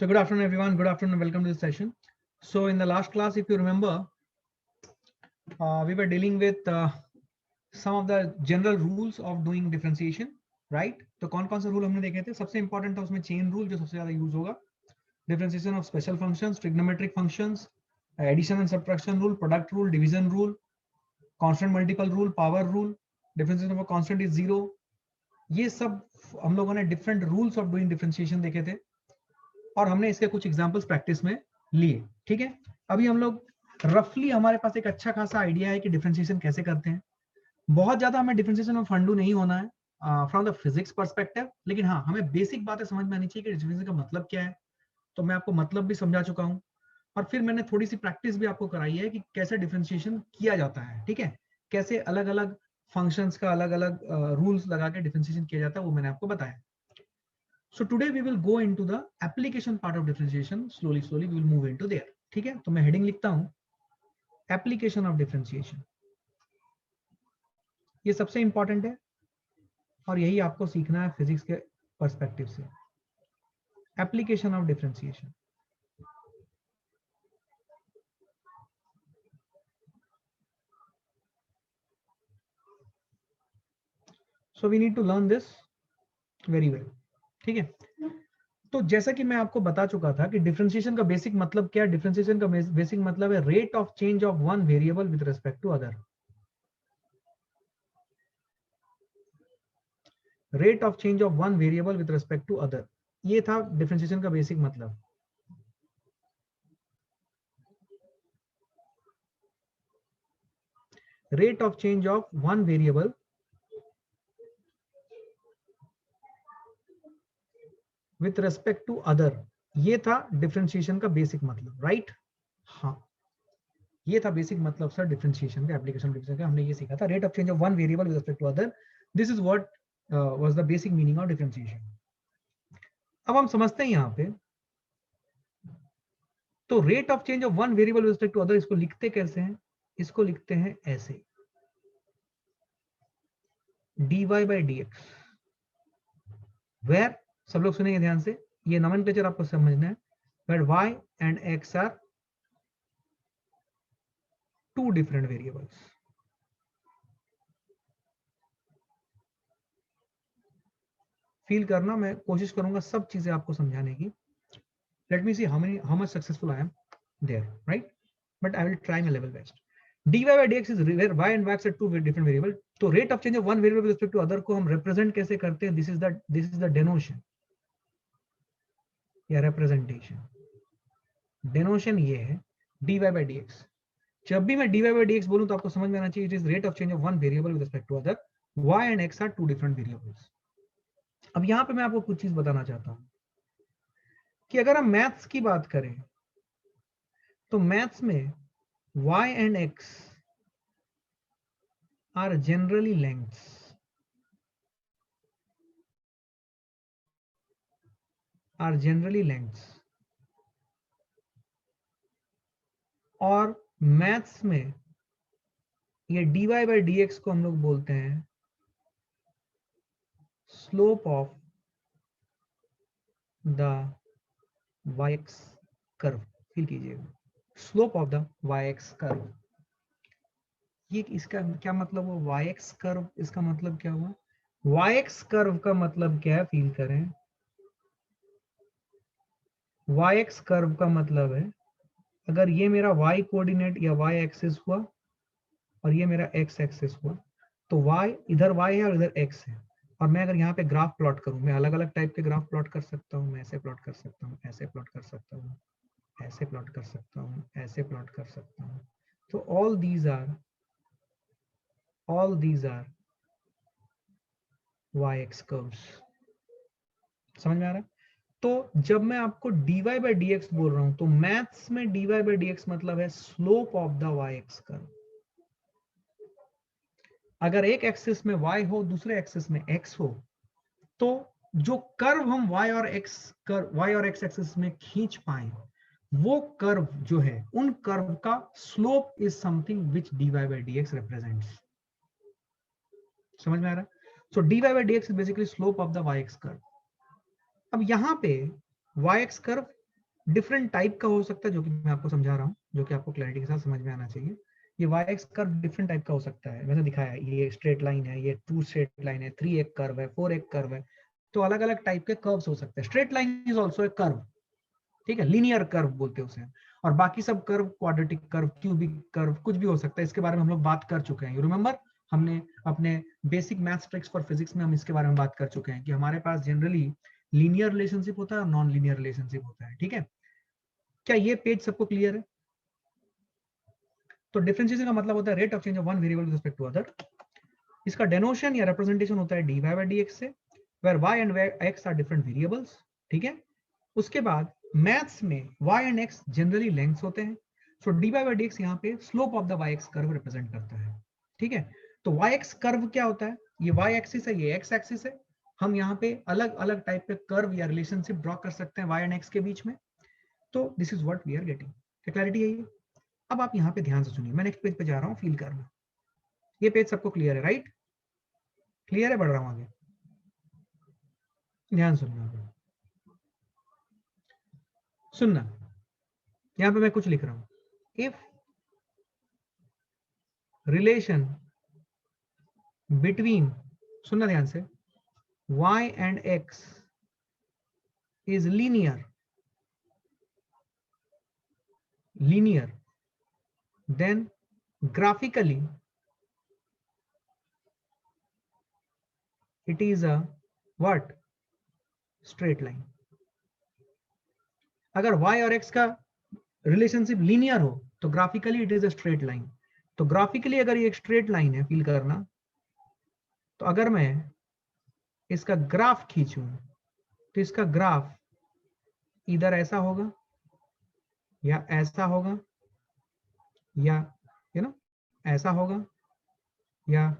So good afternoon, everyone. Good afternoon. Welcome to this session. So in the last class, if you remember, we were dealing with some of the general rules of doing differentiation, right? तो कौन से rule हमने देखे थे? सबसे important था उसमें chain rule, जो सबसे ज्यादा यूज होगा, differentiation of special functions, trigonometric functions, addition and subtraction rule, product rule, division rule, constant multiple rule, power rule, differentiation of constant is zero. ये सब हम लोगों ने different rules of doing differentiation देखे थे और हमने इसके कुछ एग्जांपल्स प्रैक्टिस में लिए। ठीक है, अभी हम लोग रफली, हमारे पास एक अच्छा खासा आइडिया है कि डिफरेंशिएशन कैसे करते हैं। बहुत ज्यादा हमें डिफरेंशिएशन में फंडू नहीं होना है फ्रॉम द फिजिक्स पर्सपेक्टिव, लेकिन हाँ, हमें बेसिक बातें समझ में आनी चाहिए कि डिफरेंशिएशन का मतलब क्या है। तो मैं आपको मतलब भी समझा चुका हूँ और फिर मैंने थोड़ी सी प्रैक्टिस भी आपको कराई है कि कैसे डिफरेंशिएशन किया जाता है। ठीक है, कैसे अलग अलग फंक्शंस का अलग अलग रूल्स लगा के डिफरेंशिएशन किया जाता है, वो मैंने आपको बताया। So today we will go into the application part of differentiation. Slowly we will move into there. ठीक है, तो मैं हेडिंग लिखता हूं एप्लीकेशन ऑफ डिफरेंशिएशन। ये सबसे इंपॉर्टेंट है और यही आपको सीखना है फिजिक्स के पर्सपेक्टिव से। Application of differentiation. So we need to learn this very well. ठीक है, तो जैसा कि मैं आपको बता चुका था कि डिफरेंशिएशन का बेसिक मतलब क्या है। डिफरेंशिएशन का बेसिक मतलब है rate of change of one variable with respect to other. Rate of change of one variable with respect to other, ये था डिफरेंशिएशन का बेसिक मतलब। Rate of change of one variable with respect to other, ये था differentiation का basic मतलब, right? हाँ, ये था बेसिक मतलब सर डिफरेंशिएशन का, एप्लीकेशन ऑफ डिफरेंशिएशन का। हमने ये सीखा था, rate of change of one variable with respect to other. This is what was the basic meaning of differentiation. अब हम समझते हैं यहां पे, तो rate of change of one variable with respect to other, इसको लिखते कैसे हैं? इसको लिखते हैं ऐसे, dy by dx, वेयर, सब लोग सुनेंगे ध्यान से, ये नोमेनक्लेचर आपको समझना है, where y and x are two different variables. Feel करना, मैं कोशिश करूंगा सब चीजें आपको समझाने की। Let me see how much successful I am there, right? But I will try my level best. dy by dx is where y and x are two different variable. तो rate of change of one variable with respect to other को हम represent कैसे करते हैं? This is the denotion या representation. Denotion ये है dy by dx. जब भी मैं dy by dx बोलूं तो आपको समझ में आना चाहिए it is rate of change of one variable with respect to other. y and x are two different variables. अब यहां पे मैं आपको कुछ चीज बताना चाहता हूं कि अगर हम मैथ्स की बात करें तो मैथ्स में y and x are generally lengths. Are generally lengths. और मैथ्स में ये dy by dx को हम लोग बोलते हैं slope of the yx curve. Feel कीजिएगा, slope of the yx curve. ये इसका क्या मतलब हुआ? yx कर्व, इसका मतलब क्या हुआ? yx कर्व का मतलब क्या है? फील करें, yx कर्व का मतलब है अगर ये मेरा y कोऑर्डिनेट या y एक्सिस हुआ और ये मेरा x एक्सिस हुआ, तो y इधर y है और इधर x है, और मैं अगर यहाँ पे ग्राफ प्लॉट करूं, मैं अलग अलग टाइप के ग्राफ प्लॉट कर सकता हूँ। मैं ऐसे प्लॉट कर सकता हूँ, ऐसे प्लॉट कर सकता हूँ, ऐसे प्लॉट कर सकता हूँ, ऐसे प्लॉट कर सकता हूँ। तो all these are yx curves. समझ में आ रहा है? तो जब मैं आपको dy by dx बोल रहा हूं तो मैथ्स में dy by dx मतलब है slope of the yx curve. अगर एक एक्सिस में y हो, दूसरे एक्सिस में x हो, तो जो कर्व हम y और x एक्सिस में खींच पाए, वो कर्व जो है, उन कर्व का slope is something which dy by dx represents. समझ में आ रहा है? सो dy by dx is basically slope of the yx curve. अब यहां पे yx कर्व डिफरेंट टाइप का हो सकता है, जो कि मैं आपको समझा रहा हूँ, जो कि आपको क्लैरिटी के साथ समझ में आना चाहिए। ये y x curve different type का हो सकता है, मैंने दिखाया है, ये स्ट्रेट लाइन है, ये 2 स्ट्रेट लाइन है, 3 एक कर्व है, 4 एक कर्व है, तो अलग अलग टाइप के कर्व्स हो सकते हैं। Straight line is also a curve, ठीक है, लीनियर कर्व बोलते हैं उसे। और बाकी सब curve, quadratic curve, cubic curve, कुछ भी हो सकता है, इसके बारे में हम लोग बात कर चुके हैं। यू रिमेंबर, हमने अपने basic maths tricks for physics में हम इसके बारे में बात कर चुके हैं कि हमारे पास जनरली लीनियर रिलेशनशिप होता है और नॉन लीनियर रिलेशनशिप होता है, ठीक है। क्या ये पेज सबको क्लियर है? तो डिफरेंशिएशन का मतलब होता है rate of change of one variable with respect to other. इसका डेनोशन या रिप्रेजेंटेशन होता है dy by dx से, where y and x are different variables, ठीक है। उसके बाद मैथ्स में y and x generally lengths होते हैं, सो dy by dx यहाँ पे slope of the yx curve represent करता है, ठीक है। तो yx कर्व क्या होता है? ये y एक्सिस है, ये x एक्सिस है। हम यहाँ पे अलग अलग टाइप के कर्व या रिलेशनशिप ड्रॉ कर सकते हैं y एंड x के बीच में। तो this is what we are getting. क्या क्लैरिटी है ये? अब आप यहाँ पे ध्यान से सुनिए, मैं नेक्स्ट पेज पे जा रहा हूँ, फील करना। ये पेज सबको क्लियर है, राइट? क्लियर है? बढ़ रहा हूँ आगे, ध्यान सुनना। सुनना, यहां पे मैं कुछ लिख रहा हूं। इफ रिलेशन बिटवीन, सुनना ध्यान से, y and x is linear, then graphically it is a what? Straight line. अगर y और x का रिलेशनशिप लीनियर हो तो graphically it is a straight line. तो ग्राफिकली अगर ये एक स्ट्रेट लाइन है, फील करना, तो अगर मैं इसका ग्राफ खींचूं तो इसका ग्राफ इधर ऐसा होगा, या ऐसा होगा, या ऐसा होगा, या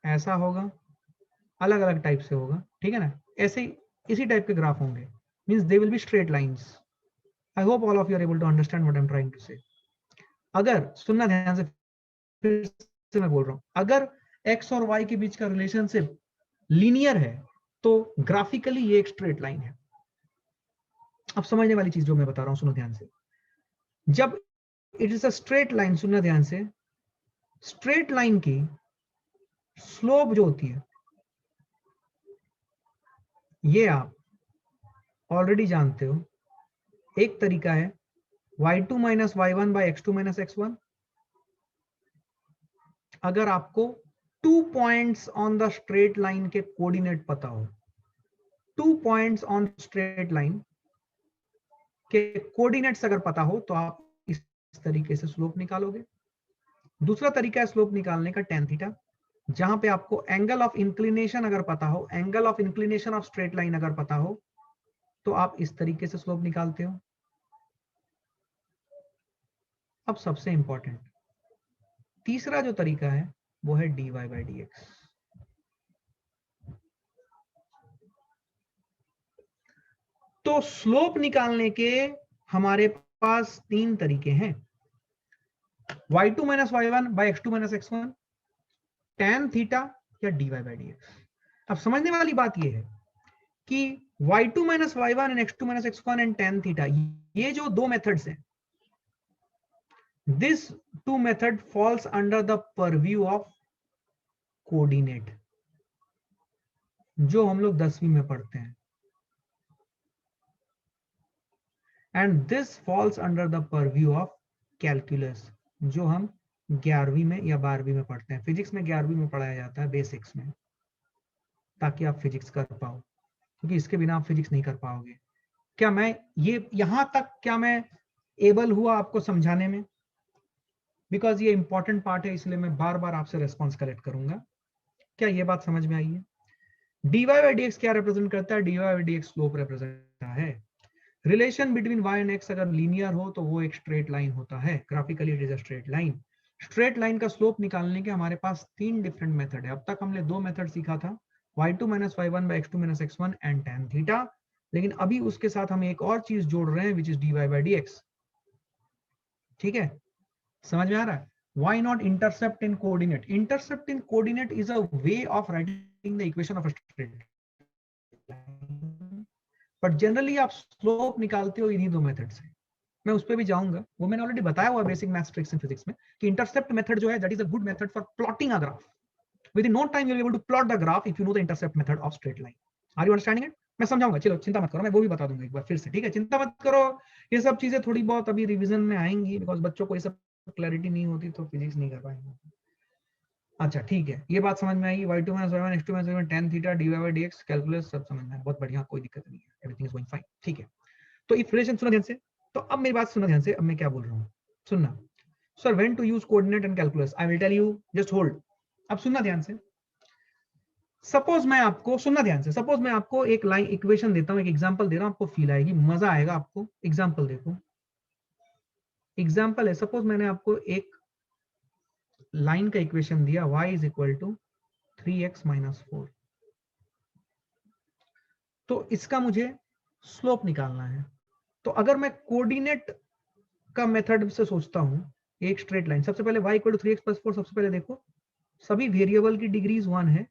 ऐसा होगा, अलग अलग टाइप से होगा, ठीक है ना। ऐसे इसी टाइप के ग्राफ होंगे, means they will be straight lines. I hope all of you are able to understand what I am trying to say. अगर, सुनना ध्यान से, फिर से मैं बोल रहा हूं, अगर x और y के बीच का रिलेशनशिप लीनियर है तो ग्राफिकली ये एक स्ट्रेट लाइन है। अब समझने वाली चीज जो मैं बता रहा हूं, सुनो ध्यान से। जब it is a straight line, सुनना ध्यान से, स्ट्रेट लाइन की स्लोप जो होती है, ये आप ऑलरेडी जानते हो। एक तरीका है y2 minus y1 by x2 minus x1। अगर आपको 2 points on the straight line के कोऑर्डिनेट पता हो, 2 पॉइंट्स ऑन स्ट्रेट लाइन के कोऑर्डिनेट्स अगर पता हो, तो आप इस तरीके से स्लोप निकालोगे। दूसरा तरीका है स्लोप निकालने का tan थीटा, जहां पे आपको एंगल ऑफ इंक्लिनेशन अगर पता हो, angle of inclination of straight line अगर पता हो, तो आप इस तरीके से स्लोप निकालते हो। अब सबसे इंपॉर्टेंट तीसरा जो तरीका है वो है dy by dx। तो स्लोप निकालने के हमारे पास 3 तरीके हैं, y2 minus y1 by x2 minus x1, tan theta, या dy by dx। अब समझने वाली बात यह है कि y2 minus y1 and x2 minus x1 and tan theta, ये जो दो मेथड्स हैं, this two method falls under the purview of coordinate, जो हम लोग 10वीं में पढ़ते हैं, and this falls under the purview of calculus, जो हम 11वीं में या 12वीं में पढ़ते हैं। फिजिक्स में 11वीं में पढ़ाया जाता है, बेसिक्स में, ताकि आप फिजिक्स कर पाओ, क्योंकि इसके बिना आप फिजिक्स नहीं कर पाओगे। क्या मैं ये यहां तक क्या मैं एबल हुआ आपको समझाने में? बिकॉज ये इंपॉर्टेंट पार्ट है, इसलिए मैं बार बार आपसे रेस्पॉन्स कलेक्ट करूंगा। क्या ये बात समझ में आई है? dy by dx क्या रिप्रेजेंट करता है? dy by dx slope represent करता है। Relation between y and x अगर लीनियर हो तो वो एक स्ट्रेट लाइन होता है, graphically it is a straight line. Straight line का स्लोप निकालने के हमारे पास 3 डिफरेंट मेथड है। अब तक हमने 2 मेथड सीखा था, y2 minus y1 by x2 minus x1 and tan theta. लेकिन अभी उसके साथ हम एक और चीज जोड़ रहे हैं, which is dy by dx। ठीक है, समझ में आ रहा है? Why not intercept in coordinate? Intercept in coordinate is a way of writing the equation of a straight line. But generally आप स्लोप निकालते हो इन्हीं दो मेथड से। मैं उस पर भी जाऊंगा, वो मैंने ऑलरेडी बताया हुआ basic maths tricks in physics में कि इंटरसेप्ट मेथड जो है that is a good method for plotting a graph. Within no time you'll be able to plot the graph if you know the intercept method of straight line. Are you understanding it? मैं समझाऊंगा, चलो चिंता मत करो, मैं वो भी बता दूंगा एक बार फिर से, ठीक है? चिंता मत करो, ये सब चीजें थोड़ी बहुत अभी रिवीजन में आएंगी, बिकॉज बच्चों को ये सब क्लैरिटी नहीं होती तो फिजिक्स नहीं कर पाएंगे। अच्छा ठीक है, ये बात समझ में आएगी। y2 - y1 x2 - y1 tan theta dy/dx calculus सब समझ में आया, बहुत बढ़िया, कोई दिक्कत नहीं है, एवरीथिंग इज गोइंग फाइन, ठीक है? तो इफ रिलेशन सुनो ध्यान से, तो अब मेरी बात सुनो ध्यान से, अब मैं क्या बोल रहा हूँ सुनना। Sir when to use coordinate and calculus, I will tell you, just hold. अब सुनना ध्यान से, सपोज मैं आपको, सुनना ध्यान से, सपोज मैं आपको एक लाइन इक्वेशन देता हूं, एक एग्जांपल दे रहा हूं, आपको फील आएगी, मजा आएगा आपको। एग्जांपल देखो, एग्जांपल है, सपोज मैंने आपको एक लाइन का इक्वेशन दिया, y = 3x - 4, तो इसका मुझे स्लोप निकालना है। तो अगर मैं कोऑर्डिनेट का मेथड से सोचता हूं, एक स्ट्रेट लाइन, सबसे पहले y = 3x + 4, सबसे पहले देखो सभी वेरिएबल की डिग्रीज 1 है,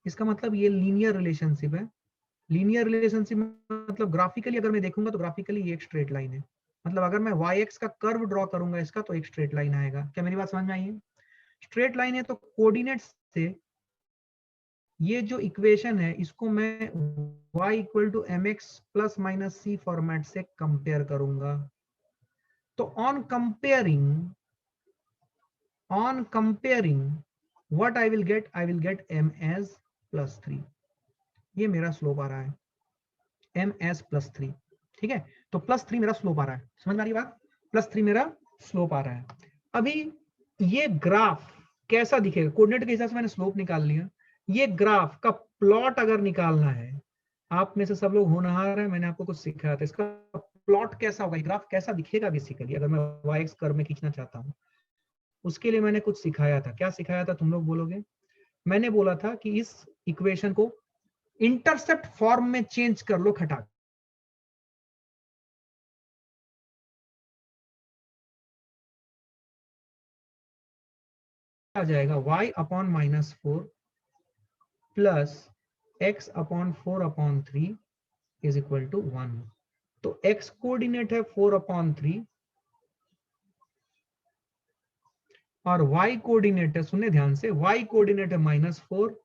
इसका मतलब ये लीनियर रिलेशनशिप है। लीनियर रिलेशनशिप मतलब ग्राफिकली अगर मैं देखूंगा तो ग्राफिकली ये एक स्ट्रेट लाइन है, मतलब अगर मैं yx का कर्व ड्रॉ करूंगा इसका, तो एक स्ट्रेट लाइन आएगा। क्या मेरी बात समझ में आई है? स्ट्रेट लाइन है तो कोऑर्डिनेट्स से ये जो इक्वेशन है इसको मैं y = mx ± c फॉर्मेट से कंपेयर करूंगा। तो on comparing what I will get m as +3, ये मेरा स्लोप आ रहा है, m as +3, ठीक है? तो +3 मेरा स्लोप आ रहा है, समझ में आ रही बात? +3 मेरा स्लोप आ रहा है। अभी ये ग्राफ कैसा दिखेगा? कोऑर्डिनेट के हिसाब से मैंने स्लोप निकाल लिया, ये ग्राफ का प्लॉट अगर निकालना है, आप में से सब लोग होनहार है, मैंने आपको कुछ सिखाया था, इसका प्लॉट कैसा होगा, ग्राफ कैसा दिखेगा बेसिकली, अगर मैं y कर्व में खींचना चाहता हूं, उसके लिए मैंने कुछ सिखाया था। क्या सिखाया था तुम लोग बोलोगे? मैंने बोला था कि इस इक्वेशन को इंटरसेप्ट फॉर्म में चेंज कर लो, खटा आ जाएगा y/-4 प्लस x/4/3 = 1। तो x कोऑर्डिनेट है 4/3 और y कोऑर्डिनेट है, सुनने ध्यान से, y कोऑर्डिनेट है -4।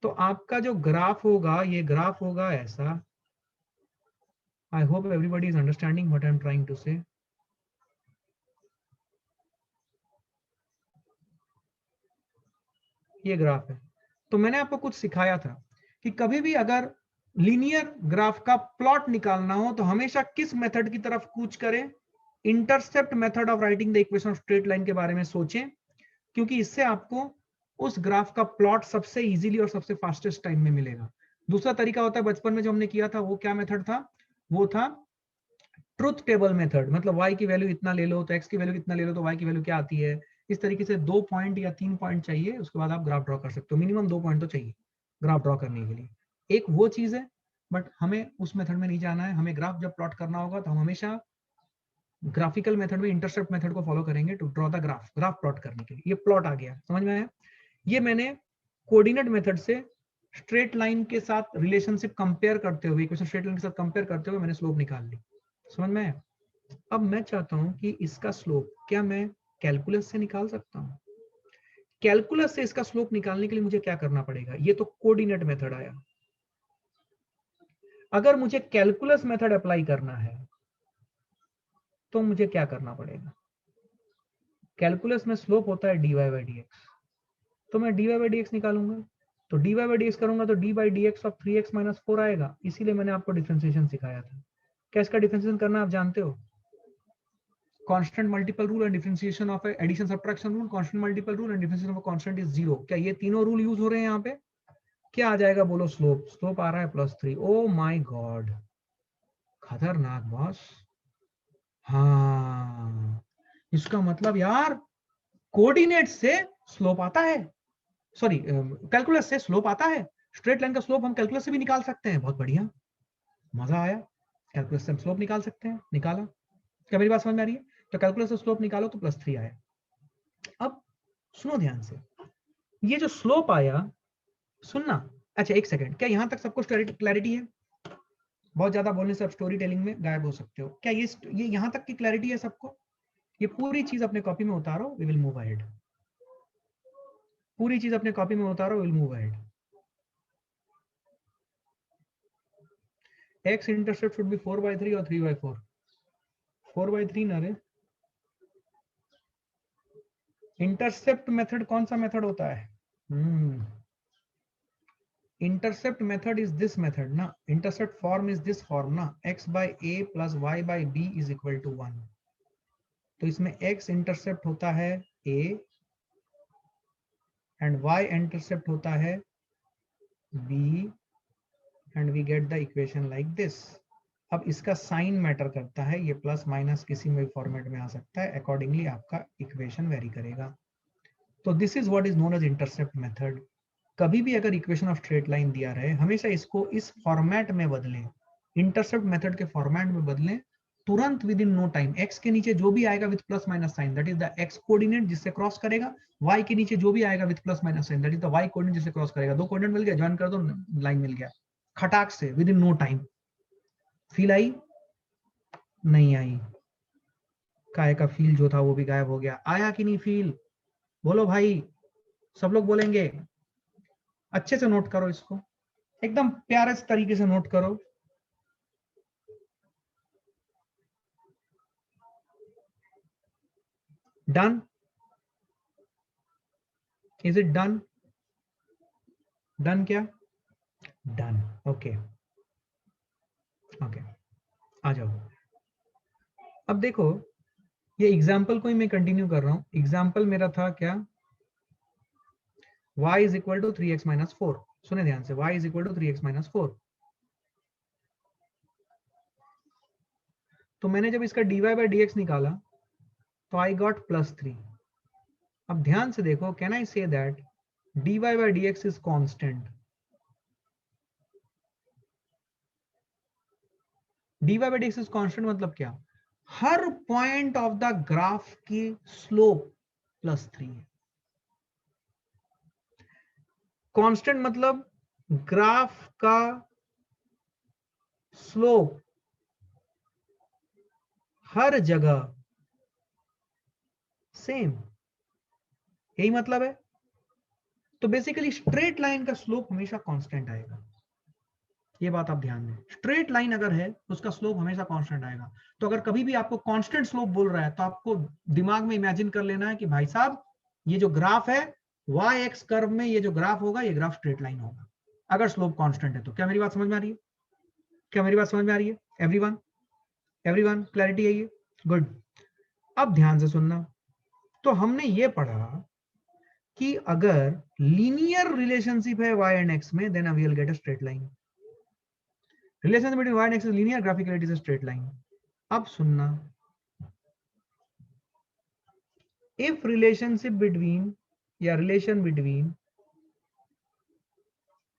तो आपका जो ग्राफ होगा, ये ग्राफ होगा ऐसा। I hope everybody is understanding what I am trying to say. ये ग्राफ है। तो मैंने आपको कुछ सिखाया था कि कभी भी अगर लीनियर ग्राफ का प्लॉट निकालना हो तो हमेशा किस मेथड की तरफ कूच करें? Intercept method of writing the equation of straight line के बारे में सोचें, क्योंकि इससे आपको उस ग्राफ का प्लॉट सबसे इजीली और सबसे फास्टेस्ट टाइम में मिलेगा। दूसरा तरीका होता है, बचपन में जो हमने किया था, वो क्या मेथड था? वो था ट्रुथ टेबल मेथड, मतलब y की वैल्यू इतना ले लो तो x की वैल्यू इतना ले लो तो y की वैल्यू क्या आती है। इस तरीके से 2 पॉइंट या 3 पॉइंट चाहिए, उसके बाद आप ग्राफ ड्रॉ कर सकते हो। मिनिमम 2 पॉइंट तो चाहिए ग्राफ ड्रॉ करने के लिए। एक वो चीज है, बट हमें उस मेथड में नहीं जाना है। हमें ग्राफ जब प्लॉट करना होगा तो हम हमेशा ग्राफिकल मेथड में इंटरसेप्ट मेथड को फॉलो करेंगे to draw the graph plot करने के लिए। ये प्लॉट आ गया, समझ में आया? ये मैंने कोऑर्डिनेट मेथड से स्ट्रेट लाइन के साथ रिलेशनशिप कंपेयर करते हुए, इक्वेशन स्ट्रेट लाइन के साथ कंपेयर करते हुए मैंने स्लोप निकाल ली, समझ में आया? अब मैं चाहता हूं कि इसका स्लोप क्या मैं कैलकुलस से निकाल सकता हूं? कैलकुलस से इसका स्लोप निकालने के लिए मुझे क्या करना पड़ेगा? ये तो कोऑर्डिनेट मेथड आया। अगर मुझे कैलकुलस मेथड अप्लाई करना है तो मुझे क्या करना पड़ेगा? कैलकुलस में स्लोप होता है dy/dx, तो मैं dy/dx निकालूंगा। तो dy/dx करूंगा तो d/dx ऑफ 3x - 4 आएगा। इसीलिए मैंने आपको डिफरेंशिएशन सिखाया था। क्या इसका डिफरेंशिएशन करना आप जानते हो? Constant multiple rule and differentiation of addition subtraction rule, constant multiple rule and differentiation of constant is 0। क्या ये तीनों रूल यूज हो रहे हैं यहाँ पे? क्या आ जाएगा बोलो? स्लोप आ रहा है +3। ओ माय गॉड, खतरनाक बॉस। हाँ, इसका मतलब यार कोऑर्डिनेट से स्लोप आता है, सॉरी कैलकुलस से स्लोप आता है। स्ट्रेट लाइन का स्लोप हम कैलकुलस से भी निकाल सकते हैं। बहुत बढ़िया, मजा आया। कैलकुलस से हम स्लोप निकाल सकते हैं, निकाला। क्या मेरी बात समझ में आ रही है? तो कैलकुलस से स्लोप निकालो तो +3 आया। अब सुनो ध्यान से, ये जो स्लोप आया, सुनना, अच्छा एक सेकंड, क्या यहाँ तक सबको क्लैरिटी है? बहुत ज्यादा बोलने से आप स्टोरी टेलिंग में गायब हो सकते हो। क्या ये यहाँ तक की क्लैरिटी है सबको? ये पूरी चीज अपने कॉपी में उतारो, वी विल मूव अहेड। पूरी चीज अपने कॉपी में उतारो, will move ahead. x intercept should be 4/3 और 3/4। 4/3 ना रे। इंटरसेप्ट मेथड कौन सा मेथड होता है? Intercept method is this method ना, intercept form is this form ना, x/a + y/b = 1। तो इसमें x इंटरसेप्ट होता है a एंड y इंटरसेप्ट होता है b and we get the equation like this. अब इसका साइन मैटर करता है, ये प्लस माइनस किसी में भी फॉर्मेट में आ सकता है, अकॉर्डिंगली आपका इक्वेशन वेरी करेगा। तो this is what is known as intercept method. कभी भी अगर इक्वेशन ऑफ स्ट्रेट लाइन दिया रहे, हमेशा इसको इस फॉर्मेट में बदलें, इंटरसेप्ट मेथड के फॉर्मेट में बदलें, तुरंत within no time. X के नीचे जो भी आएगा with plus minus sign, that is the x coordinate जिससे क्रॉस करेगा। वाई के नीचे जो भी आएगा with plus minus sign, that is the y coordinate जिससे क्रॉस करेगा। दो कोऑर्डिनेट मिल गया, ज्वाइन कर दो, लाइन मिल गया खटाक से, within no time. Feel आई? नहीं आई। काय का फील जो था वो भी गायब हो गया। आया कि नहीं फील? बोलो भाई, सब लोग बोलेंगे। अच्छे से नोट करो इसको, एकदम प्यारे से तरीके से नोट करो। Done? Is it done? Done क्या? डन। ओके ओके, आ जाओ। अब देखो, ये एग्जाम्पल को ही मैं कंटिन्यू कर रहा हूं। एग्जाम्पल मेरा था क्या? y = 3x - 4। सुने ध्यान से, y = 3x - 4। तो मैंने जब इसका dy/dx निकाला तो आई गॉट +3। अब ध्यान से देखो, can I say that dy/dx is constant? dy/dx is constant मतलब क्या? हर पॉइंट ऑफ द ग्राफ की स्लोप +3 है। कांस्टेंट मतलब ग्राफ का स्लोप हर जगह सेम, यही मतलब है। तो बेसिकली स्ट्रेट लाइन का स्लोप हमेशा कांस्टेंट आएगा। ये बात आप ध्यान दें, स्ट्रेट लाइन अगर है तो उसका स्लोप हमेशा कांस्टेंट आएगा। तो अगर कभी भी आपको कांस्टेंट स्लोप बोल रहा है तो आपको दिमाग में इमेजिन कर लेना है कि भाई साहब, ये जो ग्राफ है वाई एक्स कर्व में, ये जो ग्राफ होगा ये ग्राफ स्ट्रेट लाइन होगा अगर स्लोप कांस्टेंट है तो। क्या मेरी बात समझ में आ रही है? क्या मेरी बात समझ में आ रही है? एवरीवन, एवरीवन क्लैरिटी है ये? गुड। अब ध्यान से सुनना। तो हमने ये पढ़ा कि अगर लीनियर रिलेशनशिप है y एंड x में, then we will get a straight line. Relation between y and x is linear, graphically it is a straight line. अब सुनना, इफ रिलेशनशिप बिटवीन या relation between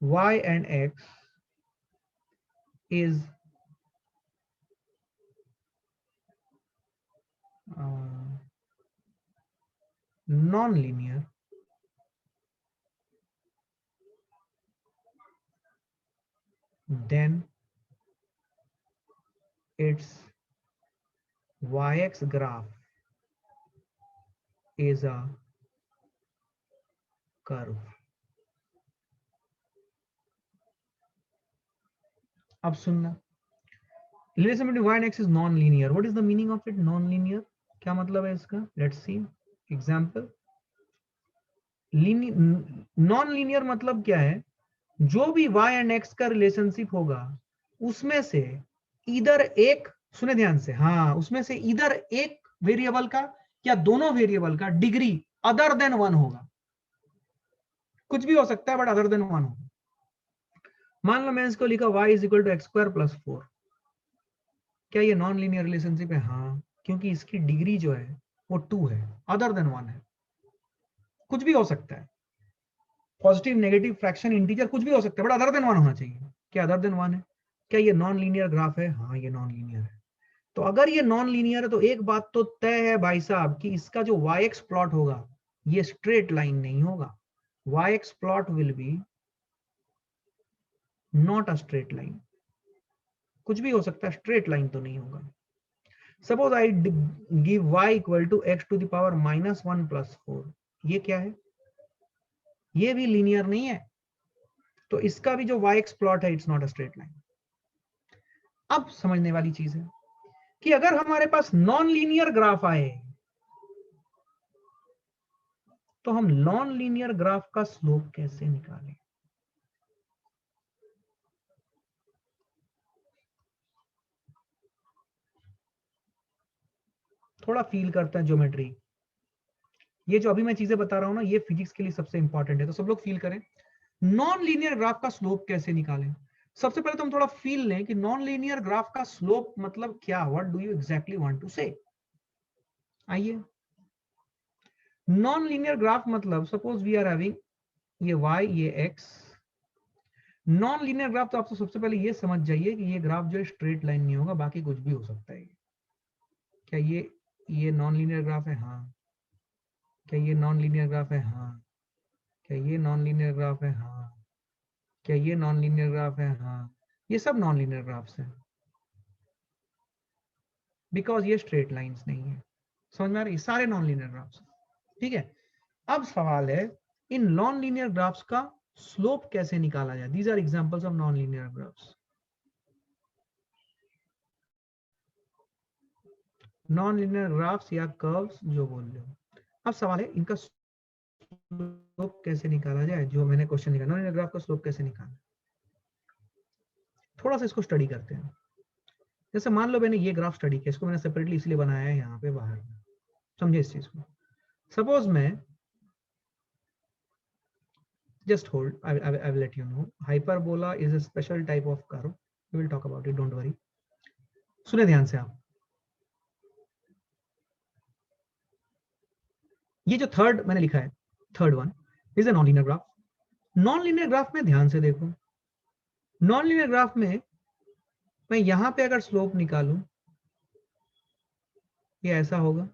y and x is non-linear, then its yx graph is a curve. अब सुनना, relation between y and x is non-linear. What is the meaning of it? Non-linear क्या मतलब है इसका? Let's see example. Non linear मतलब क्या है? जो भी y एंड x का रिलेशनशिप होगा उसमें से इधर एक, सुने ध्यान से, हाँ, उसमें से इधर एक वेरिएबल का या दोनों वेरिएबल का डिग्री अदर देन 1 होगा। कुछ भी हो सकता है बट अदर देन 1 होगा। मान लो मैंने इसको लिखा y = x² + 4। क्या ये नॉन लीनियर रिलेशनशिप है? हाँ, क्योंकि इसकी डिग्री जो है वो 2 है, अदर देन 1 है। कुछ भी हो सकता है, पॉजिटिव, नेगेटिव, फ्रैक्शन, इंटीजर, कुछ भी हो सकता है बट अदर देन 1 होना चाहिए। क्या अदर देन 1 है? क्या ये नॉन लीनियर ग्राफ है? हाँ, ये नॉन लीनियर है। तो अगर ये नॉन लीनियर है तो एक बात तो तय है भाई साहब कि इसका जो yx प्लॉट होगा ये स्ट्रेट लाइन नहीं होगा। yx plot will be not a straight line, कुछ भी हो सकता है, स्ट्रेट लाइन तो नहीं होगा। Suppose I give y equal to x to the power -1 + 4, ये क्या है? ये भी लीनियर नहीं है, तो इसका भी जो yx प्लॉट है it's not a straight line. अब समझने वाली चीज है कि अगर हमारे पास नॉन लीनियर ग्राफ आए तो हम नॉन लीनियर ग्राफ का स्लोप कैसे निकालें? थोड़ा फील करते हैं ज्योमेट्री। ये जो अभी मैं चीजें बता रहा हूं ना, ये फिजिक्स के लिए सबसे इंपॉर्टेंट है, तो सब लोग फील करें। नॉन लीनियर ग्राफ का स्लोप कैसे निकालें? सबसे पहले तो हम थोड़ा फील लें कि नॉन लीनियर ग्राफ का स्लोप मतलब क्या, what do you exactly want to say. आइए, नॉन लीनियर ग्राफ मतलब सपोज वी आर हैविंग ये y, ये x। नॉन लीनियर ग्राफ तो आप तो सबसे पहले ये समझ जाइए कि ये ग्राफ जो है स्ट्रेट लाइन नहीं होगा, बाकी कुछ भी हो सकता है। क्या ये नॉन लीनियर ग्राफ है? हाँ। क्या ये नॉन लीनियर ग्राफ है? हाँ। क्या ये नॉन लीनियर ग्राफ है? हाँ। क्या ये नॉन लीनियर ग्राफ है? हाँ। ये सब नॉन लीनियर ग्राफ्स हैं, बिकॉज ये स्ट्रेट लाइंस नहीं है। समझ में आ रही है? सारे नॉन लीनियर ग्राफ्स। ठीक है, अब सवाल है इन नॉन लीनियर ग्राफ्स का स्लोप कैसे निकाला जाए। These are examples of non linear graphs. Non linear graphs या कर्व्स जो बोल रहे हो। अब सवाल है इनका स्लोप कैसे निकाला जाए। जो मैंने क्वेश्चन निकाला, नॉन लीनियर ग्राफ का स्लोप कैसे निकालना, थोड़ा सा इसको स्टडी करते हैं। जैसे मान लो मैंने ये ग्राफ स्टडी किया, इसको मैंने सेपरेटली इसलिए बनाया है यहाँ पे बाहर में, समझे इस चीज को। सपोज मैं just hold, I will let you know, hyperbola is a special type of curve, we will talk about it, don't worry। सुने ध्यान से आप, ये जो थर्ड मैंने लिखा है, third one is a non linear graph. Non linear graph में ध्यान से देखो, नॉन लीनियर ग्राफ में मैं यहां पे अगर स्लोप निकालूं, ये ऐसा होगा।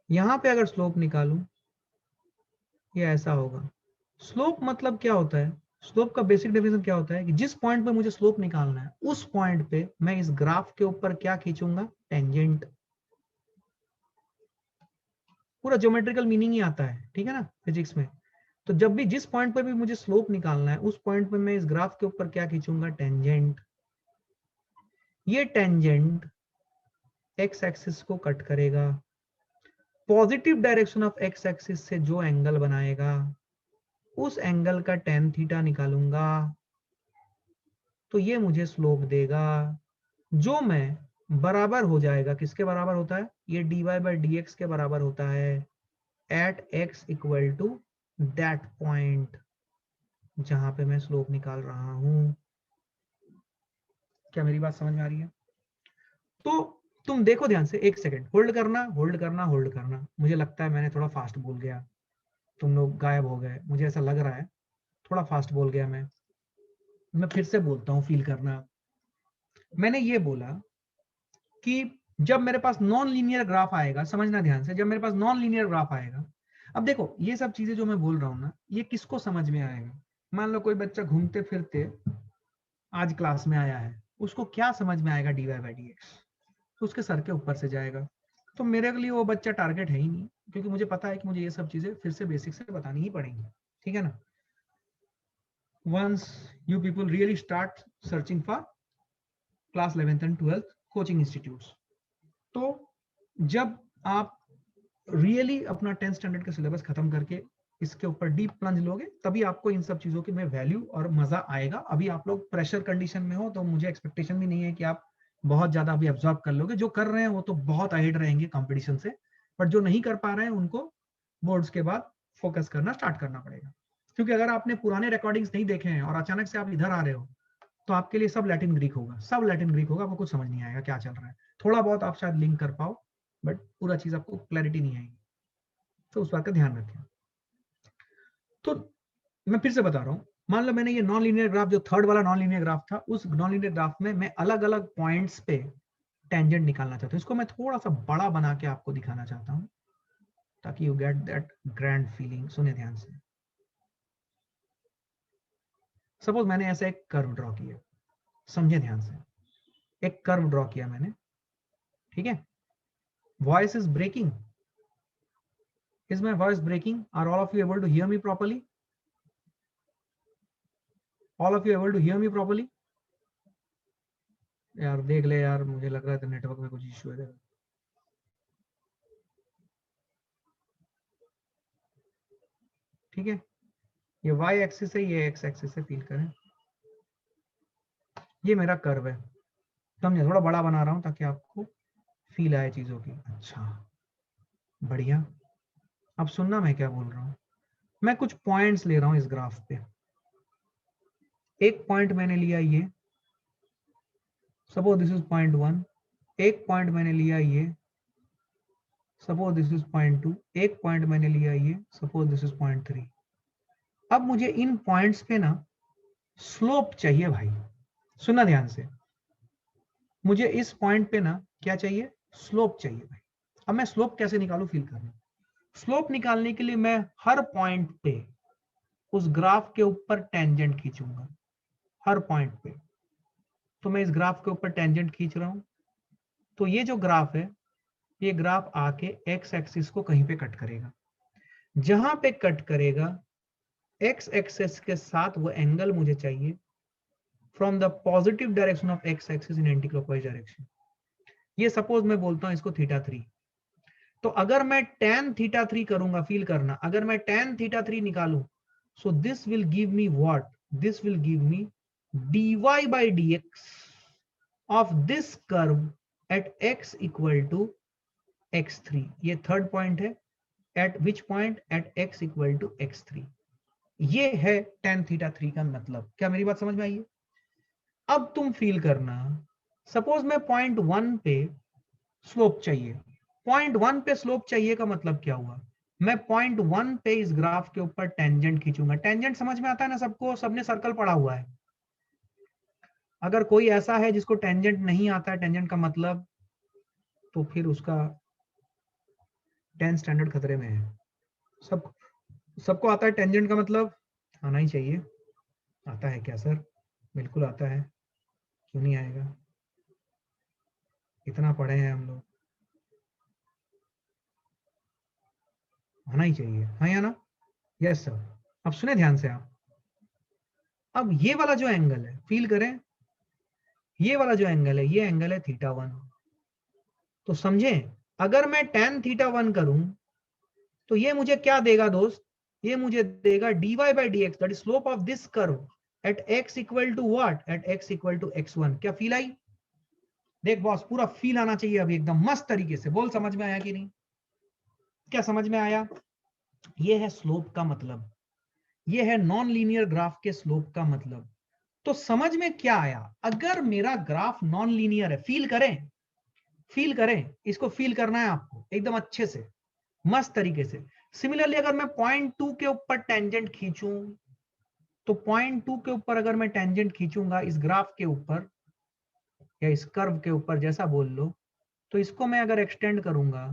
यहां पे अगर स्लोप निकालूं, ये ऐसा होगा। स्लोप मतलब क्या होता है? स्लोप का बेसिक डेफिनेशन क्या होता है कि जिस पॉइंट पे मुझे स्लोप निकालना है उस पॉइंट पे मैं इस ग्राफ के ऊपर क्या खींचूंगा? टेंजेंट। पूरा ज्योमेट्रिकल मीनिंग ही आता है, ठीक है ना, फिजिक्स में। तो जब भी जिस पॉइंट पर भी मुझे स्लोप निकालना है उस पॉइंट पे मैं इस ग्राफ के ऊपर क्या खींचूंगा? टेंजेंट। ये टेंजेंट एक्स एक्सिस को कट करेगा। Positive direction of x axis से जो एंगल बनाएगा उस एंगल का tan थीटा निकालूंगा, तो ये मुझे स्लोप देगा, जो मैं बराबर हो जाएगा, किसके बराबर होता है? ये dy/dx के बराबर होता है at x equal to that point जहां पे मैं स्लोप निकाल रहा हूं। क्या मेरी बात समझ में आ रही है? तो तुम देखो ध्यान से, एक सेकंड होल्ड करना, होल्ड करना, होल्ड करना। मुझे लगता है मैंने थोड़ा फास्ट बोल गया, तुम लोग गायब हो गए, मुझे ऐसा लग रहा है थोड़ा फास्ट बोल गया मैं फिर से बोलता हूँ, फील करना। मैंने ये बोला कि जब मेरे पास नॉन लीनियर ग्राफ आएगा, समझना ध्यान से, जब मेरे पास नॉन लीनियर ग्राफ आएगा, अब देखो ये सब चीजें जो मैं बोल रहा हूँ ना, ये किसको समझ में आएगा? मान लो कोई बच्चा घूमते फिरते आज क्लास में आया है, उसको क्या समझ में आएगा dy/dx? तो उसके सर के ऊपर से जाएगा। तो मेरे लिए वो बच्चा टारगेट है ही नहीं, क्योंकि मुझे पता है कि मुझे ये सब चीजें फिर से बेसिक से बतानी ही पड़ेंगी, ठीक है ना। Once you people really start searching for class 11th and 12th coaching institutes, तो जब आप रियली अपना 10th स्टैंडर्ड का सिलेबस खत्म करके इसके ऊपर डीप प्लंज लोगे, तभी आपको इन सब चीजों की में वैल्यू और मजा आएगा। अभी आप लोग प्रेशर कंडीशन में हो, तो मुझे एक्सपेक्टेशन भी नहीं है कि आप बहुत ज्यादा अभी अब्जॉर्ब कर लोगे। जो कर रहे हैं वो तो बहुत अहेड रहेंगे कंपटीशन से, बट जो नहीं कर पा रहे हैं उनको बोर्ड्स के बाद फोकस करना स्टार्ट करना पड़ेगा। क्योंकि अगर आपने पुराने रिकॉर्डिंग्स नहीं देखे हैं और अचानक से आप इधर आ रहे हो, तो आपके लिए सब लैटिन ग्रीक होगा, सब लैटिन ग्रीक होगा, आपको कुछ समझ नहीं आएगा क्या चल रहा है। थोड़ा बहुत आप शायद लिंक कर पाओ, बट पूरा चीज आपको क्लैरिटी नहीं आएगी, तो उस बात का ध्यान रखें। तो मैं फिर से बता रहा हूं, मान लो मैंने ये नॉन लीनियर ग्राफ, जो थर्ड वाला नॉन लीनियर ग्राफ था, उस नॉन लीनियर ग्राफ में मैं अलग अलग पॉइंट्स पे टेंजेंट निकालना चाहता हूं। इसको मैं थोड़ा सा बड़ा बना के आपको दिखाना चाहता हूं, ताकि you get that grand feeling. सुने ध्यान से, सपोज मैंने ऐसा एक कर्व ड्रॉ किया, समझे ध्यान से, एक कर्व ड्रॉ किया मैंने, ठीक है। Voice is breaking, is my voice breaking? Are all of you able to hear me properly? All of you able to hear me properly? यार देख ले यार, मुझे लग रहा है नेटवर्क में कुछ इश्यू है। ठीक है, ये y एक्सिस है, ये x एक्सिस है, फील करें। ये मेरा कर्व है, समझे? थोड़ा बड़ा बना रहा हूं ताकि आपको फील आए चीजों की। अच्छा, बढ़िया। अब सुनना मैं क्या बोल रहा हूं। मैं कुछ पॉइंट्स ले रहा हूं इस ग्राफ पे। एक पॉइंट मैंने लिया ये, सपोज दिस इज पॉइंट 1। एक पॉइंट मैंने लिया ये, सपोज दिस इज पॉइंट 2। एक पॉइंट मैंने लिया ये, सपोज दिस इज पॉइंट 3। अब मुझे इन पॉइंट्स पे ना स्लोप चाहिए भाई, सुनना ध्यान से। मुझे इस पॉइंट पे ना क्या चाहिए? स्लोप चाहिए भाई। अब मैं स्लोप कैसे निकालू? फील करना। स्लोप निकालने के लिए मैं हर पॉइंट पे उस ग्राफ के ऊपर टेंजेंट खींचूंगा, हर पॉइंट पे। तो मैं इस ग्राफ के ऊपर टेंजेंट खींच रहा हूं, तो ये जो ग्राफ है, ये ग्राफ आके एक्स एक्सिस को कहीं पे कट करेगा। जहां पे कट करेगा, एक्स एक्सिस के साथ वो एंगल मुझे चाहिए from the positive direction of x axis in anti clockwise direction. ये सपोज मैं बोलता हूं इसको θ3। तो अगर मैं tan θ3 करूंगा, फील करना, अगर मैं tan θ3 निकालूं, so this will give me what? This will give me dy by dx of this curve at x equal to x3। ये थर्ड पॉइंट है। At which point? At x equal to x3। ये है tan θ3 का मतलब। क्या मेरी बात समझ में आई है? अब तुम फील करना, सपोज मैं पॉइंट 1 पे स्लोप चाहिए। पॉइंट 1 पे स्लोप चाहिए का मतलब क्या हुआ? मैं पॉइंट 1 पे इस ग्राफ के ऊपर टेंजेंट खींचूंगा। टेंजेंट समझ में आता है ना सबको? सबने सर्कल पढ़ा हुआ है। अगर कोई ऐसा है जिसको टेंजेंट नहीं आता है, टेंजेंट का मतलब, तो फिर उसका 10 स्टैंडर्ड खतरे में है। सब सबको आता है टेंजेंट का मतलब? आना ही चाहिए। आता है क्या सर? बिल्कुल आता है, क्यों नहीं आएगा? इतना पढ़े हैं हम लोग, आना ही चाहिए। हाँ या ना? Yes sir. अब सुने ध्यान से आप। अब ये वाला जो एंगल है, फील करें, ये वाला जो एंगल है, ये एंगल है θ1। तो समझे, अगर मैं tan θ1 करूं, तो ये मुझे क्या देगा दोस्त? ये मुझे देगा dy by dx, that is slope of this curve at x equal to what? At x equal to x1। क्या फील आई? देख बॉस, पूरा फील आना चाहिए अभी एकदम मस्त तरीके से। बोल समझ में आया कि नहीं? क्या समझ में आया? ये है स्लोप का मतलब, ये है नॉन लीनियर ग्राफ के स्लोप का मतलब। तो समझ में क्या आया? अगर मेरा ग्राफ नॉन लीनियर है, फील करें, फील करें, इसको फील करना है आपको एकदम अच्छे से, मस्त तरीके से। सिमिलरली अगर मैं पॉइंट 2 के ऊपर टेंजेंट खींचूं, तो पॉइंट 2 के ऊपर अगर मैं टेंजेंट खींचूंगा इस ग्राफ के ऊपर या इस कर्व के ऊपर, जैसा बोल लो, तो इसको मैं अगर एक्सटेंड करूंगा,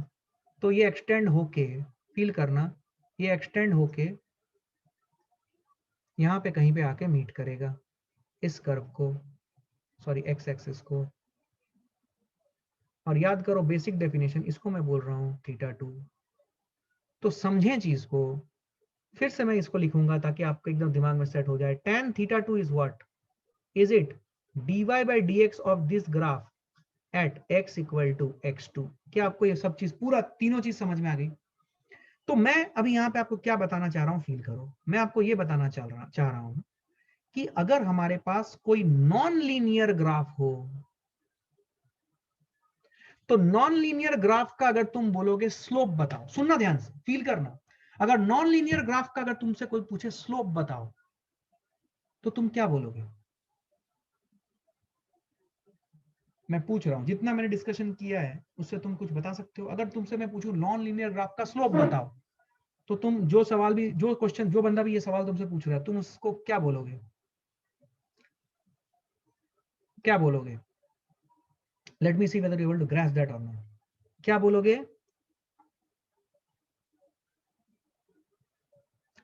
तो ये एक्सटेंड होके, फील करना, ये एक्सटेंड होके यहां पे कहीं पे आके मीट करेगा इस कर्व को, सॉरी एक्स एक्सिस को। और याद करो बेसिक डेफिनेशन, इसको मैं बोल रहा हूं θ2। तो समझें चीज को, फिर से मैं इसको लिखूंगा ताकि आपको एकदम दिमाग में सेट हो जाए। tan θ2 is what? Is it dy by dx of this graph at x equal to x2। क्या आपको ये सब चीज, पूरा तीनों चीज समझ में आ गई? तो मैं अभी यहाँ पे आपको क्या बताना चाह रहा हूँ, फील करो। मैं आपको ये बताना चाह रहा हूं कि अगर हमारे पास कोई नॉन लीनियर ग्राफ हो, तो नॉन लीनियर ग्राफ का अगर तुम बोलोगे स्लोप बताओ, सुनना ध्यान से, फील करना, अगर नॉन लीनियर ग्राफ का अगर तुमसे कोई पूछे स्लोप बताओ, तो तुम क्या बोलोगे? मैं पूछ रहा हूं, जितना मैंने डिस्कशन किया है उससे तुम कुछ बता सकते हो? अगर तुमसे मैं पूछूं नॉन लीनियर ग्राफ का स्लोप बताओ, तो तुम जो सवाल भी, जो क्वेश्चन, जो बंदा भी ये सवाल तुमसे पूछ रहा है, तुम उसको क्या बोलोगे? क्या बोलोगे? Let me see whether you able to grasp that और नॉट। क्या बोलोगे?